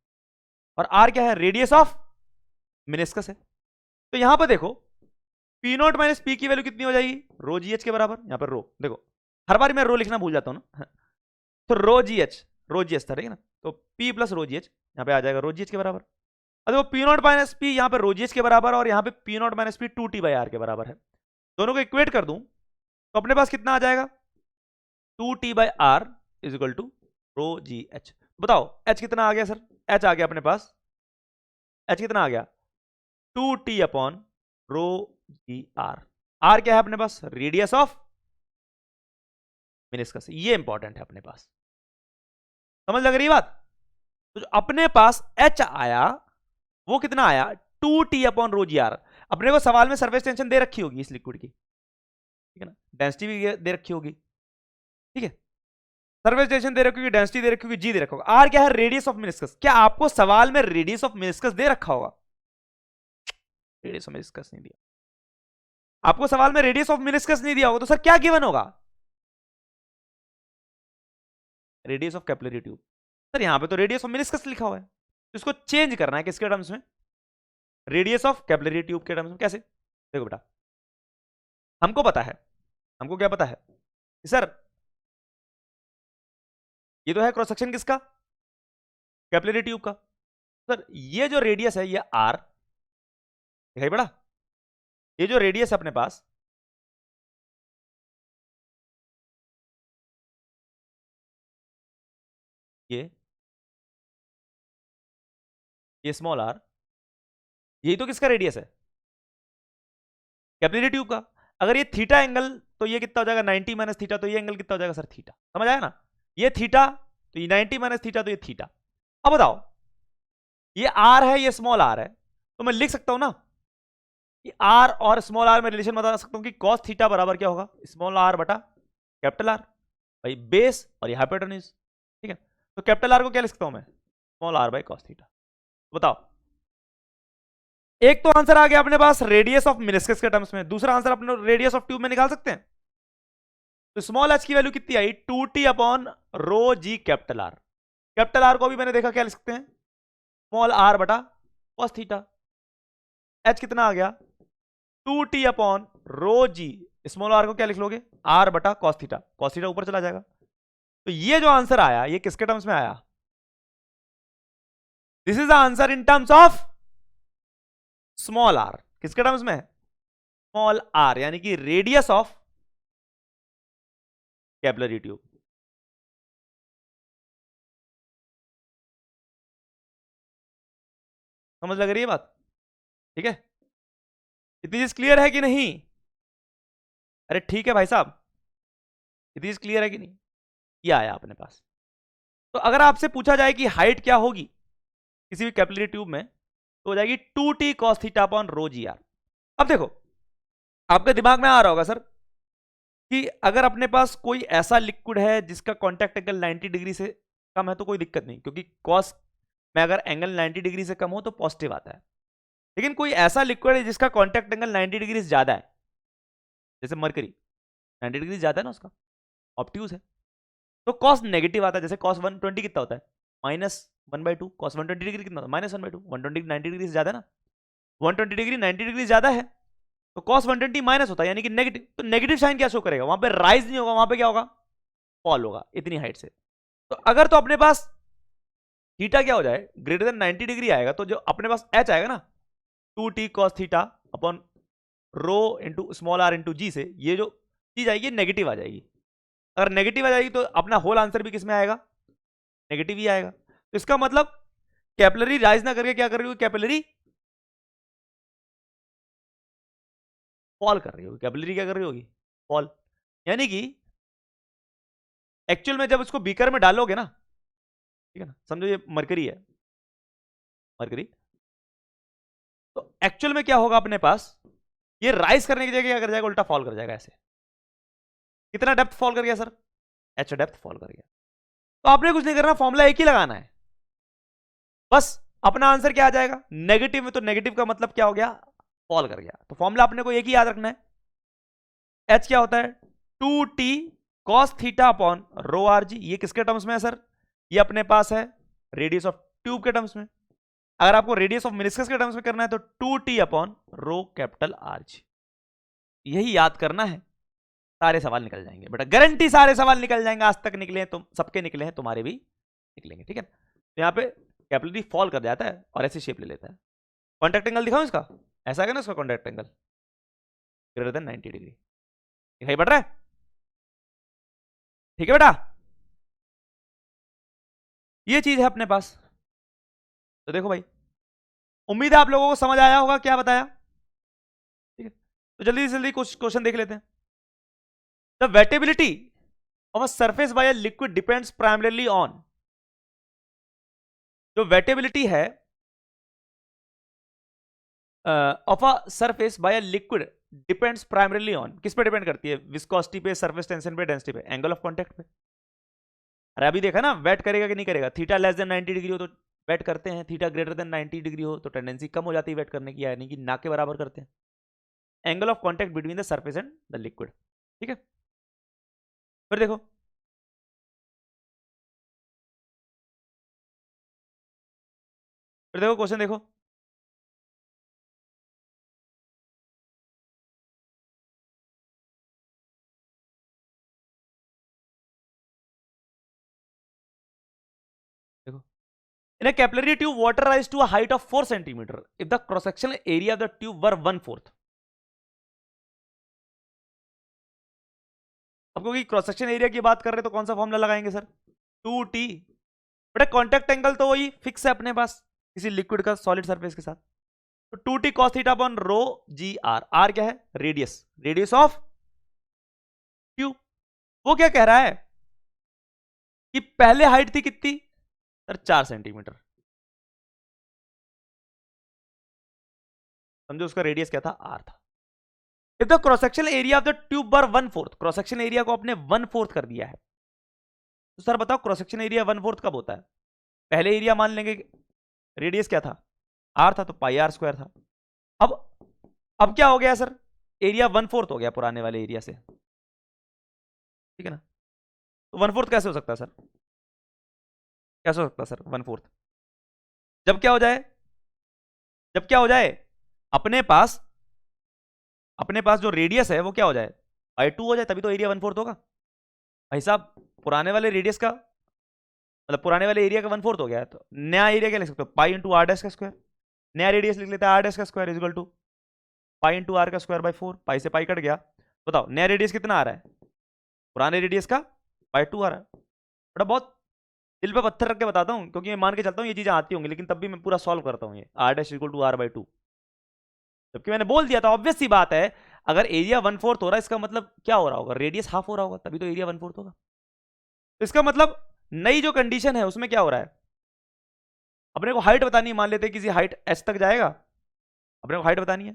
और R क्या है, रेडियस ऑफ मिनिस्कस है। तो यहां पर देखो P नॉट माइनस P की वैल्यू कितनी हो जाएगी, रो GH के बराबर। यहां पर रो देखो, हर बार मैं रो लिखना भूल जाता हूं ना, तो रो GH था, ठीक है ना, तो P प्लस रो GH यहां पे आ जाएगा रो GH के बराबर। अब देखो P नॉट माइनस P यहां पे रो GH के बराबर, और यहां पे P nought minus P 2T/R के बराबर है। दोनों को इक्वेट कर दूं तो अपने पास कितना आ जाएगा, 2T/R is equal to rho GH। बताओ H कितना आ गया सर, H आ गया अपने पास, H कितना आ गया, 2T अपॉन रो GR। R क्या है अपने पास, रेडियस ऑफ मिनिस्कस, ये इंपॉर्टेंट है अपने पास, समझ लग रही बात। तो जो अपने पास H आया वो कितना आया, 2T अपॉन रो GR। अपने को सवाल में सरफेस टेंशन दे रखी होगी इस लिक्विड की, ठीक है ना, डेंसिटी भी दे रखी होगी, ठीक है, सरफेस टेंशन दे रखी होगी, डेंसिटी दे रखी होगी, जी दे रखा होगा। R क्या है, रेडियस ऑफ मिनिस्कस। क्या आपको सवाल में रेडियस ऑफ मिनिस्कस दे रखा होगा, रेडियस ऑफ मिनिस्कस नहीं दिया आपको, सवाल में रेडियस ऑफ मिनिस्कस नहीं दिया होगा, तो सर क्या गिवन होगा, radius of capillary tube. Sir यहां पे तो रेडियस ऑफ मिनिस्कस लिखा हुआ है, तो इसको चेंज करना है किसके टर्म्स में, रेडियस ऑफ कैपिलरी ट्यूब के टर्म्स में। कैसे, देखो बेटा हमको पता है, हमको क्या पता है कि सर ये तो है क्रॉस सेक्शन किसका, कैपिलरी ट्यूब का। सर ये जो रेडियस है ये R दिखाई बड़ा, ये जो रेडियस है अपने पास, ये स्मॉल r, यही तो किसका रेडियस है, कैपिलरी ट्यूब का। अगर ये थीटा एंगल तो ये कितना हो जाएगा, 90 माइनस थीटा, तो ये एंगल कितना हो जाएगा सर, थीटा। समझ आया ना, ये थीटा तो ये 90 माइनस थीटा, तो ये थीटा। अब बताओ ये r है, ये स्मॉल r है, तो मैं लिख सकता हूं ना कि आर और स्मॉल आर में रिलेशन बता सकता हूं कि कॉस थीटा बराबर क्या होगा, स्मॉल आर बटा कैपिटल आर, भाई बेस और ये हाइपोटेन्यूज, ठीक है। तो कैपिटल आर को क्या लिख सकता हूं मैं, small R by cos theta. बताओ, एक तो आंसर आ गया अपने पास रेडियस ऑफ मिनिस्कस के टर्म्स में, दूसरा आंसर अपने रेडियस ऑफ ट्यूब में निकाल सकते हैं। तो स्मॉल एच की वैल्यू कितनी आई, 2t upon rho G capital R. Capital R को भी मैंने देखा क्या लिख सकते हैं, स्मॉल आर बटा कॉस थीटा। एच कितना आ गया, 2t upon rho G, small R को क्या लिख लोगे, आर बटा कॉस थीटा, कॉस थीटा ऊपर चला जाएगा। तो ये जो आंसर आया ये किसके टर्म्स में आया, this is the answer in terms of small R. किसके टर्म्स में, स्मॉल आर, यानी कि रेडियस ऑफ कैपिलरी ट्यूब। समझ लग रही है बात, ठीक है। इतनी चीज क्लियर है कि नहीं, अरे ठीक है भाई साहब, इतनी चीज क्लियर है कि नहीं, ये आया अपने पास। तो अगर आपसे पूछा जाए कि हाइट क्या होगी किसी भी कैपिलरी ट्यूब में, तो हो जाएगी 2t cos theta upon rho G R. अब देखो आपके दिमाग में आ रहा होगा सर कि अगर अपने पास कोई ऐसा लिक्विड है जिसका कॉन्टैक्ट एंगल 90 डिग्री से कम है तो कोई दिक्कत नहीं, क्योंकि कॉस में अगर एंगल 90 डिग्री से कम हो तो पॉजिटिव आता है। लेकिन कोई ऐसा लिक्विड है जिसका कॉन्टैक्ट एंगल 90 डिग्री से ज्यादा है, जैसे मरकरी 90 डिग्री ज्यादा है ना उसका, ऑब्ट्यूज है, तो कॉस नेगेटिव आता है। जैसे कॉस 120 कितना होता है, -1/2, कॉस 120 डिग्री कितना होता है, -1/2। 120 90 डिग्री से ज्यादा है ना, 120 डिग्री 90 डिग्री ज्यादा है, तो कॉस 120 माइनस होता है, यानी कि नेगेटिव। तो नेगेटिव साइन क्या शो करेगा, वहां पे राइज नहीं होगा, वहां पे क्या होगा, फॉल होगा इतनी हाइट से। तो अगर तो अपने पास थीटा क्या हो जाए, ग्रेटर देन 90 डिग्री आएगा, तो जो अपने पास एच आएगा ना, 2t cos theta upon rho into small r into g, से ये जो चीज आएगी नेगेटिव आ जाएगी। अगर नेगेटिव आ जाएगी तो अपना होल आंसर भी किसमें आएगा, नेगेटिव ही आएगा। तो इसका मतलब कैपिलरी राइज ना करके क्या कर रही होगी, कैपिलरी फॉल कर रही होगी। कैपिलरी क्या कर रही होगी, फॉल। यानी कि एक्चुअल में जब उसको बीकर में डालोगे ना, ठीक है ना, समझो ये मरकरी है, मरकरी, तो एक्चुअल में क्या होगा अपने पास, ये राइज करने की जगह क्या कर जाएगा, उल्टा फॉल कर जाएगा ऐसे। कितना डेप्थ फॉल कर गया सर, एच डेप्थ फॉल कर गया। तो आपने कुछ नहीं करना, फॉर्मूला एक ही लगाना है, बस अपना आंसर क्या आ जाएगा, नेगेटिव में, तो नेगेटिव का मतलब क्या हो गया, फॉल कर गया। तो फॉर्मूला अपने को एक ही याद रखना है, एच क्या होता है, 2t cos थीटा अपॉन रो आर जी। ये किसके टर्म्स में है सर, ये अपने पास है रेडियस ऑफ ट्यूब के टर्म्स में। अगर आपको रेडियस ऑफ मिनिस्कस के टर्म्स में करना है तो 2t अपॉन रो कैपिटल आर जी, यही याद करना है, सारे सवाल निकल जाएंगे बेटा, गारंटी सारे सवाल निकल जाएंगे। आज तक निकले हैं, तुम सबके निकले हैं, तुम्हारे भी निकलेंगे, ठीक है। तो यहाँ पे कैपिलरी फॉल कर जाता है और ऐसी शेप ले लेता है। कॉन्टैक्ट एंगल दिखाऊं इसका, ऐसा है ना इसका contact angle greater than 90 degree, दिखाई पड़ रहा है, ठीक है बेटा, ये चीज है अपने पास। तो देखो भाई, उम्मीद है आप लोगों को समझ आया होगा क्या बताया, ठीक है। तो जल्दी से जल्दी कुछ क्वेश्चन देख लेते हैं। The wettability of a surface by a liquid depends primarily on, जो वेटेबिलिटी है of a surface by a liquid depends primarily on, किस पे डिपेंड करती है, विस्कोसिटी पे, सरफेस टेंशन पे, डेंसिटी पे, एंगल ऑफ कांटेक्ट पे। अरे अभी देखा ना, वेट करेगा कि नहीं करेगा, थीटा लेस देन 90 डिग्री हो तो वेट करते हैं, थीटा ग्रेटर देन 90 डिग्री हो तो टेंडेंसी कम हो जाती है वेट करने की, यानी कि ना के बराबर करते हैं। Angle of contact between the surface and the liquid, ठीक है। फिर देखो, फिर देखो क्वेश्चन देखो, देखो, in a capillary tube water rise to a height of 4 centimeter if the cross sectional area of the tube were 1/4। अब क्योंकि क्रॉस सेक्शन एरिया की बात कर रहे हैं तो कौन सा फॉर्मूला लगाएंगे सर, 2t। बेटा कॉन्टैक्ट एंगल तो वही फिक्स है अपने पास किसी लिक्विड का सॉलिड सरफेस के साथ, तो 2t cos theta upon rho G R, R क्या है, रेडियस, रेडियस ऑफ ट्यूब। वो क्या कह रहा है कि पहले हाइट थी कितनी सर, 4 सेंटीमीटर, समझो उसका रेडियस क्या था, आर था। If the cross sectional area of the tube बर 1/4, क्रॉस सेक्शन एरिया को आपने 1/4 कर दिया है, तो सर बताओ क्रॉस सेक्शन एरिया 1/4 कब होता है? पहले एरिया मान लेंगे, रेडियस क्या था, आर था, तो पाई आर स्क्वायर था। अब क्या हो गया सर, एरिया 1/4 हो गया पुराने वाले एरिया से, ठीक है ना। तो 1/4 कैसे हो सकता है सर, कैसे हो सकता है सर 1/4? जब क्या हो जाए, जब क्या हो जाए, अपने पास जो रेडियस है वो क्या हो जाए, बाई 2 हो जाए, तभी तो एरिया 1/4 होगा। भाई साहब पुराने वाले रेडियस का मतलब पुराने वाले एरिया का 1/4 हो गया है, तो नया एरिया क्या लिख सकते हो, पाई इंटू आर डैश का स्क्वायर। नया रेडियस लिख लेते हैं आर डैश का square is equal to pi into are का स्क्वायर बाई 4, पाई से पाई कट गया। बताओ नया रेडियस कितना आ रहा है, पुराने रेडियस का बाई 2 आ रहा है। बड़ा बहुत दिल पे पत्थर रख के बताता हूँ, क्योंकि मैं मान के चलता हूँ ये चीजें आती होंगी, लेकिन तब भी मैं पूरा सॉल्व करता हूँ ये R dash equal to R by 2, जबकि मैंने बोल दिया था ऑब्वियस सी बात है, अगर एरिया 1/4 हो रहा है इसका मतलब क्या हो रहा होगा, रेडियस हाफ हो रहा होगा, तभी तो एरिया 1/4 होगा। तो इसका मतलब नई जो कंडीशन है उसमें क्या हो रहा है, अपने को हाइट बतानी है, मान लेते हैं किसी हाइट एच तक जाएगा, अपने को हाइट बतानी है,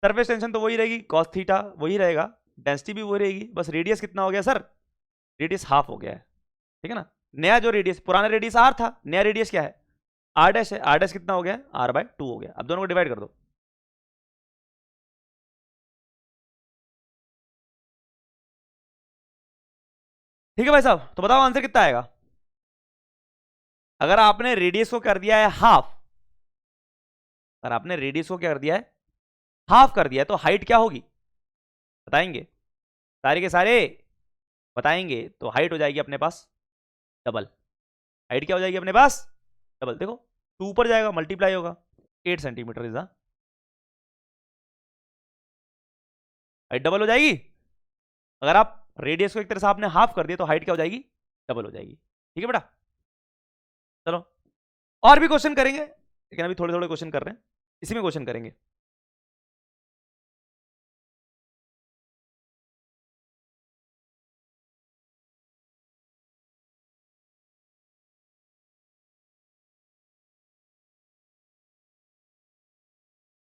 सरफेस टेंशन तो वही रहेगी कॉस थीटा वही रहेगा, डेंसिटी भी वही रहेगी, बस रेडियस कितना हो गया सर, रेडियस हाफ हो गया है, ठीक है ना। नया जो रेडियस, पुराना रेडियस आर था, नया रेडियस क्या है, आर डैश है, आर डैश कितना हो गया, आर बाय 2 हो गया। अब दोनों को डिवाइड कर दो, ठीक है भाई साहब। तो बताओ आंसर कितना आएगा, अगर आपने रेडियस को कर दिया है हाफ, अगर आपने रेडियस को क्या कर दिया है, हाफ कर दिया है, तो हाइट क्या होगी बताएंगे, सारे के सारे बताएंगे। तो हाइट हो जाएगी अपने पास डबल, हाइट क्या हो जाएगी अपने पास डबल, देखो 2 ऊपर जाएगा मल्टीप्लाई होगा, 8 सेंटीमीटर इज हाइट डबल हो जाएगी। अगर आप रेडियस को एक तरह से आपने हाफ कर दिया तो हाइट क्या हो जाएगी, डबल हो जाएगी, ठीक है बेटा। चलो और भी क्वेश्चन करेंगे, लेकिन अभी थोड़े थोड़े क्वेश्चन कर रहे हैं, इसी में क्वेश्चन करेंगे।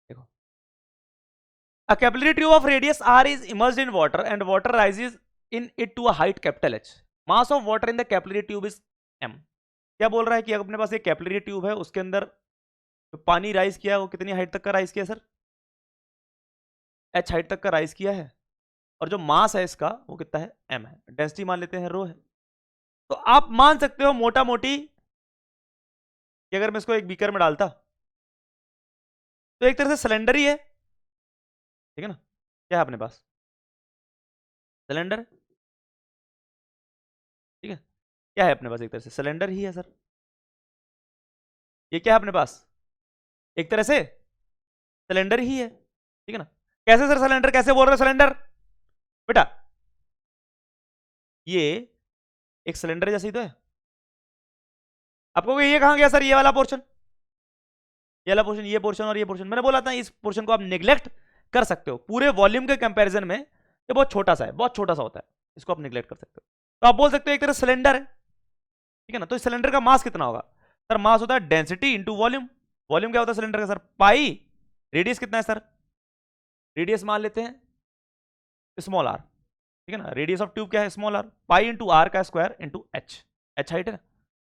देखो, a capillary tube of radius r is immersed in water and water rises in it to a height capital H. Mass of water in the capillary tube is m. क्या बोल रहा है कि अपने पास एक कैपिलरी ट्यूब है, उसके अंदर जो पानी राइज किया है वो कितनी हाइट तक का राइज किया सर, h हाइट तक का राइज किया है, और जो मास है इसका वो कितना है, m है, डेंसिटी मान लेते हैं रो है। तो आप मान सकते हो मोटा मोटी कि अगर मैं इसको एक बीकर में डालता तो एक तरह से सिलेंडर ही है, ठीक है ना। क्या है अपने पास, सिलेंडर, ठीक है, क्या है अपने पास, एक तरह से सिलेंडर ही है सर। ये क्या है अपने पास, एक तरह से सिलेंडर ही है, ठीक है ना। कैसे सर सिलेंडर, कैसे बोल रहे हो सिलेंडर, बेटा ये एक सिलेंडर जैसे ही तो है। आपको ये कहां गया सर, ये वाला पोर्शन, ये वाला पोर्शन, ये पोर्शन और ये पोर्शन, मैंने बोला था इस पोर्शन को आप निग्लेक्ट कर सकते हो, पूरे वॉल्यूम के कंपैरिजन में ये बहुत छोटा सा है, बहुत छोटा सा होता है, इसको आप निग्लेक्ट कर सकते हो। तो आप बोल सकते हो एक तरह सिलेंडर है, ठीक है ना। तो इस सिलेंडर का मास कितना होगा सर, मास होता है डेंसिटी इंटू वॉल्यूम, वॉल्यूम क्या होता है सिलेंडर का सर, पाई, रेडियस कितना है सर, रेडियस मान लेते हैं स्मॉल आर, ठीक है ना, रेडियस ऑफ ट्यूब क्या है small r, pi into are का square into h, h height है ना,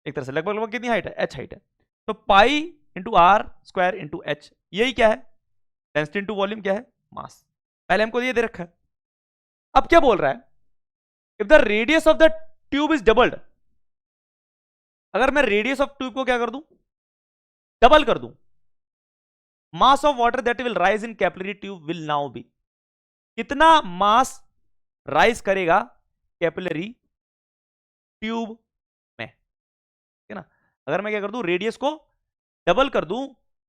एक तरह से लगभग लगभग कितनी हाइट है, एच हाइट है, तो pi into R square into H, यही क्या है, डेंसिटी इंटू वॉल्यूम क्या है, मास। पहले हमको ये दे रखा है। अब क्या बोल रहा है, if the radius of the tube is doubled, अगर मैं रेडियस ऑफ ट्यूब को क्या कर दूं, डबल कर दूं, mass of water that will rise in capillary tube will now be, कितना मास राइज करेगा कैपिलरी ट्यूब में, ठीक है ना। अगर मैं क्या कर दूं, रेडियस को डबल कर दूं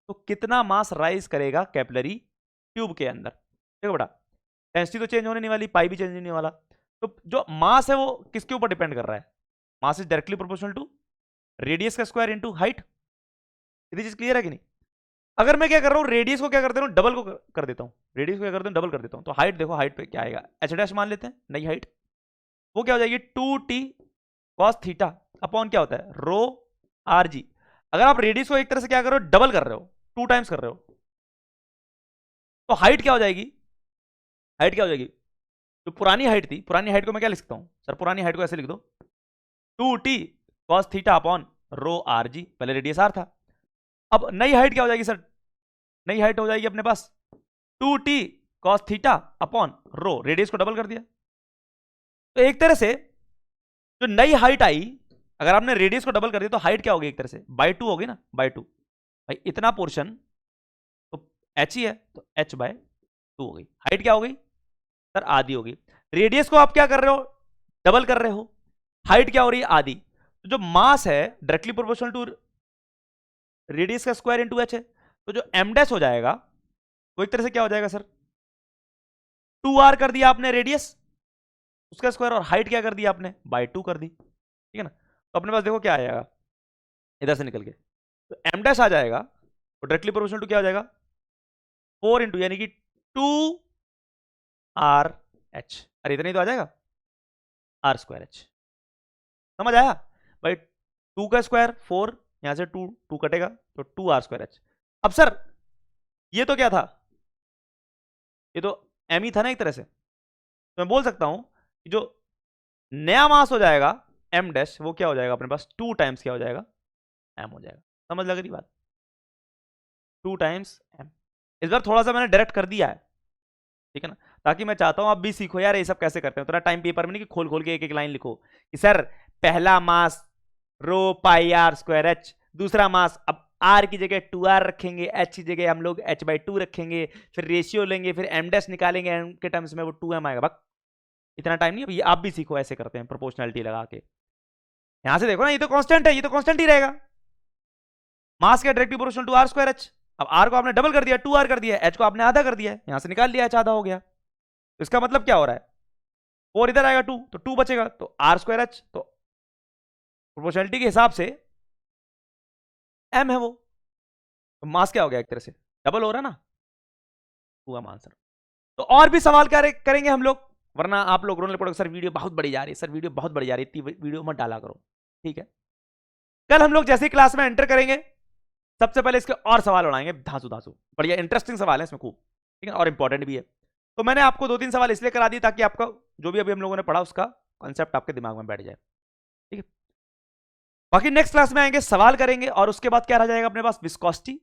तो कितना मास राइज करेगा कैपिलरी ट्यूब के अंदर। देखो बेटा डेंसिटी तो चेंज होने नहीं वाली, पाई भी चेंज नहीं वाला, तो जो मास है वो किसके ऊपर डिपेंड कर रहा है, mass is directly proportional to radius का स्क्वायर इनटू हाइट। ये चीज क्लियर है कि नहीं। अगर मैं क्या कर रहा हूं, रेडियस को क्या कर दे रहा हूं, डबल को कर देता हूं, रेडियस को क्या कर देता हूं, डबल कर देता हूं, तो हाइट देखो, हाइट पे क्या आएगा, एच डैश मान लेते हैं नई हाइट, वो क्या हो जाएगी 2t cos थीटा अपॉन क्या होता है रो आर जी। अगर आप रेडियस को एक तरह से क्या कर रहे हो, डबल कर रहे हो, 2 टाइम्स कर रहे हो, तो हाइट क्या हो जाएगी, हाइट क्या हो जाएगी, जो पुरानी हाइट थी, पुरानी हाइट को मैं क्या लिख सकता हूं सर, पुरानी हाइट को ऐसे लिख दो 2t cos थीटा अपॉन रो आर जी, पहले रेडियस आर था। अब नई हाइट क्या हो जाएगी सर, नई हाइट हो जाएगी अपने पास 2t cos थीटा अपॉन रो, रेडियस को डबल कर दिया। तो एक तरह से जो नई हाइट आई, अगर आपने रेडियस को डबल कर दिया तो हाइट क्या होगी एक तरह से बाय 2 होगी ना, बाय 2। भाई इतना पोर्शन तो h ही है, तो h बाय 2 हो गई। हाइट क्या हो गई सर, आधी हो गई। रेडियस को आप क्या कर रहे हो, डबल कर रहे हो, हाइट क्या हो रही है, आधी। तो जो मास है डायरेक्टली प्रोपोर्शनल टू रेडियस का स्क्वायर इनटू h है, तो जो m डैश हो जाएगा वो एक तरह से क्या हो जाएगा सर, 2r कर दिया आपने रेडियस उसका स्क्वायर, और हाइट क्या कर दी आपने, बाय 2 कर दी, ठीक है ना। तो अपने पास देखो क्या आएगा इधर से निकल के, तो m डैश आ जाएगा, तो डायरेक्टली प्रोपोर्शनल टू क्या हो जाएगा 4 इंटू यानी कि 2 r h, अरे इतना ही तो आ जाएगा r स्क्वायर h, समझ आया भाई। 2 का स्क्वायर 4, यहां से 2 2 कटेगा तो 2 r स्क्वायर h। अब सर ये तो क्या था, ये तो m ही था ना एक तरह से, तो मैं बोल सकता हूं कि जो नया मास हो जाएगा m डैश, वो क्या हो जाएगा अपने पास 2 टाइम्स क्या हो जाएगा m हो जाएगा। समझ लग रही बात, 2 टाइम्स m। इस बार थोड़ा सा मैंने डायरेक्ट कर दिया है, ठीक है ना, ताकि मैं चाहता हूं आप भी सीखो यार ये सब कैसे करते हैं। उतना टाइम पेपर में नहीं कि खोल खोल के एक एक लाइन लिखो कि सर पहला मास रो पाई आर स्क्वायर एच, दूसरा मास अब आर की जगह 2r रखेंगे, एच की जगह हम लोग h बाई 2 रखेंगे, फिर रेशियो लेंगे, फिर m डैश निकालेंगे, m के टर्म्स में वो 2m आएगा। बक इतना टाइम नहीं है, आप भी सीखो ऐसे करते हैं प्रोपोर्शनलिटी लगा के। यहां से देखो ना, ये तो कांस्टेंट है, ये तो कांस्टेंट ही रहेगा, मास के directly proportional to R square H. अब आर को आपने डबल कर दिया 2r कर दिया, एच को आपने आधा कर दिया, यहां से निकाल लिया, एच आधा हो गया। तो इसका मतलब क्या हो रहा है, 4 इधर आएगा 2 तो 2 बचेगा, तो आर स्क्वायर एच, तो प्रोपोर्शनलिटी के हिसाब से m है वो, तो मास क्या हो गया एक तरह से डबल हो रहा ना, हुआ आंसर। तो और भी सवाल करेंगे हम लोग, वरना आप लोग रोने पड़ोगे सर वीडियो बहुत बड़ी जा रही है, सर वीडियो बहुत बड़ी जा रही है, इतनी वीडियो मत डाला करो, ठीक है। कल हम लोग जैसे क्लास में एंटर करेंगे सबसे पहले इसके और सवाल उड़ाएंगे धांसू धांसू, बढ़िया इंटरेस्टिंग सवाल है इसमें खूब, ठीक है, और इंपॉर्टेंट भी है। तो मैंने आपको 2-3 सवाल इसलिए करा दिए ताकि आपका जो भी अभी हम लोगों ने पढ़ा उसका कॉन्सेप्ट आपके दिमाग में बैठ जाए, ठीक है। बाकी नेक्स्ट क्लास में आएंगे, सवाल करेंगे, और उसके बाद क्या रह जाएगा अपने पास, विस्कोसिटी,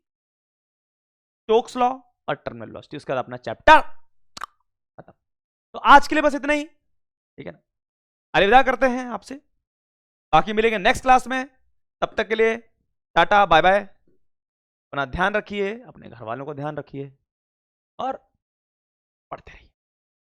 स्टोक्स लॉ और टर्मिनल वेलोसिटी, उसके बाद अपना चैप्टर खत्म। तो आज के लिए बस इतना ही, ठीक है ना, अलविदा करते हैं आपसे, बाकी मिलेंगे नेक्स्ट क्लास में, तब तक के लिए टाटा बाय बाय, अपना ध्यान रखिए, अपने घर वालों को ध्यान रखिए और पढ़ते रहिए।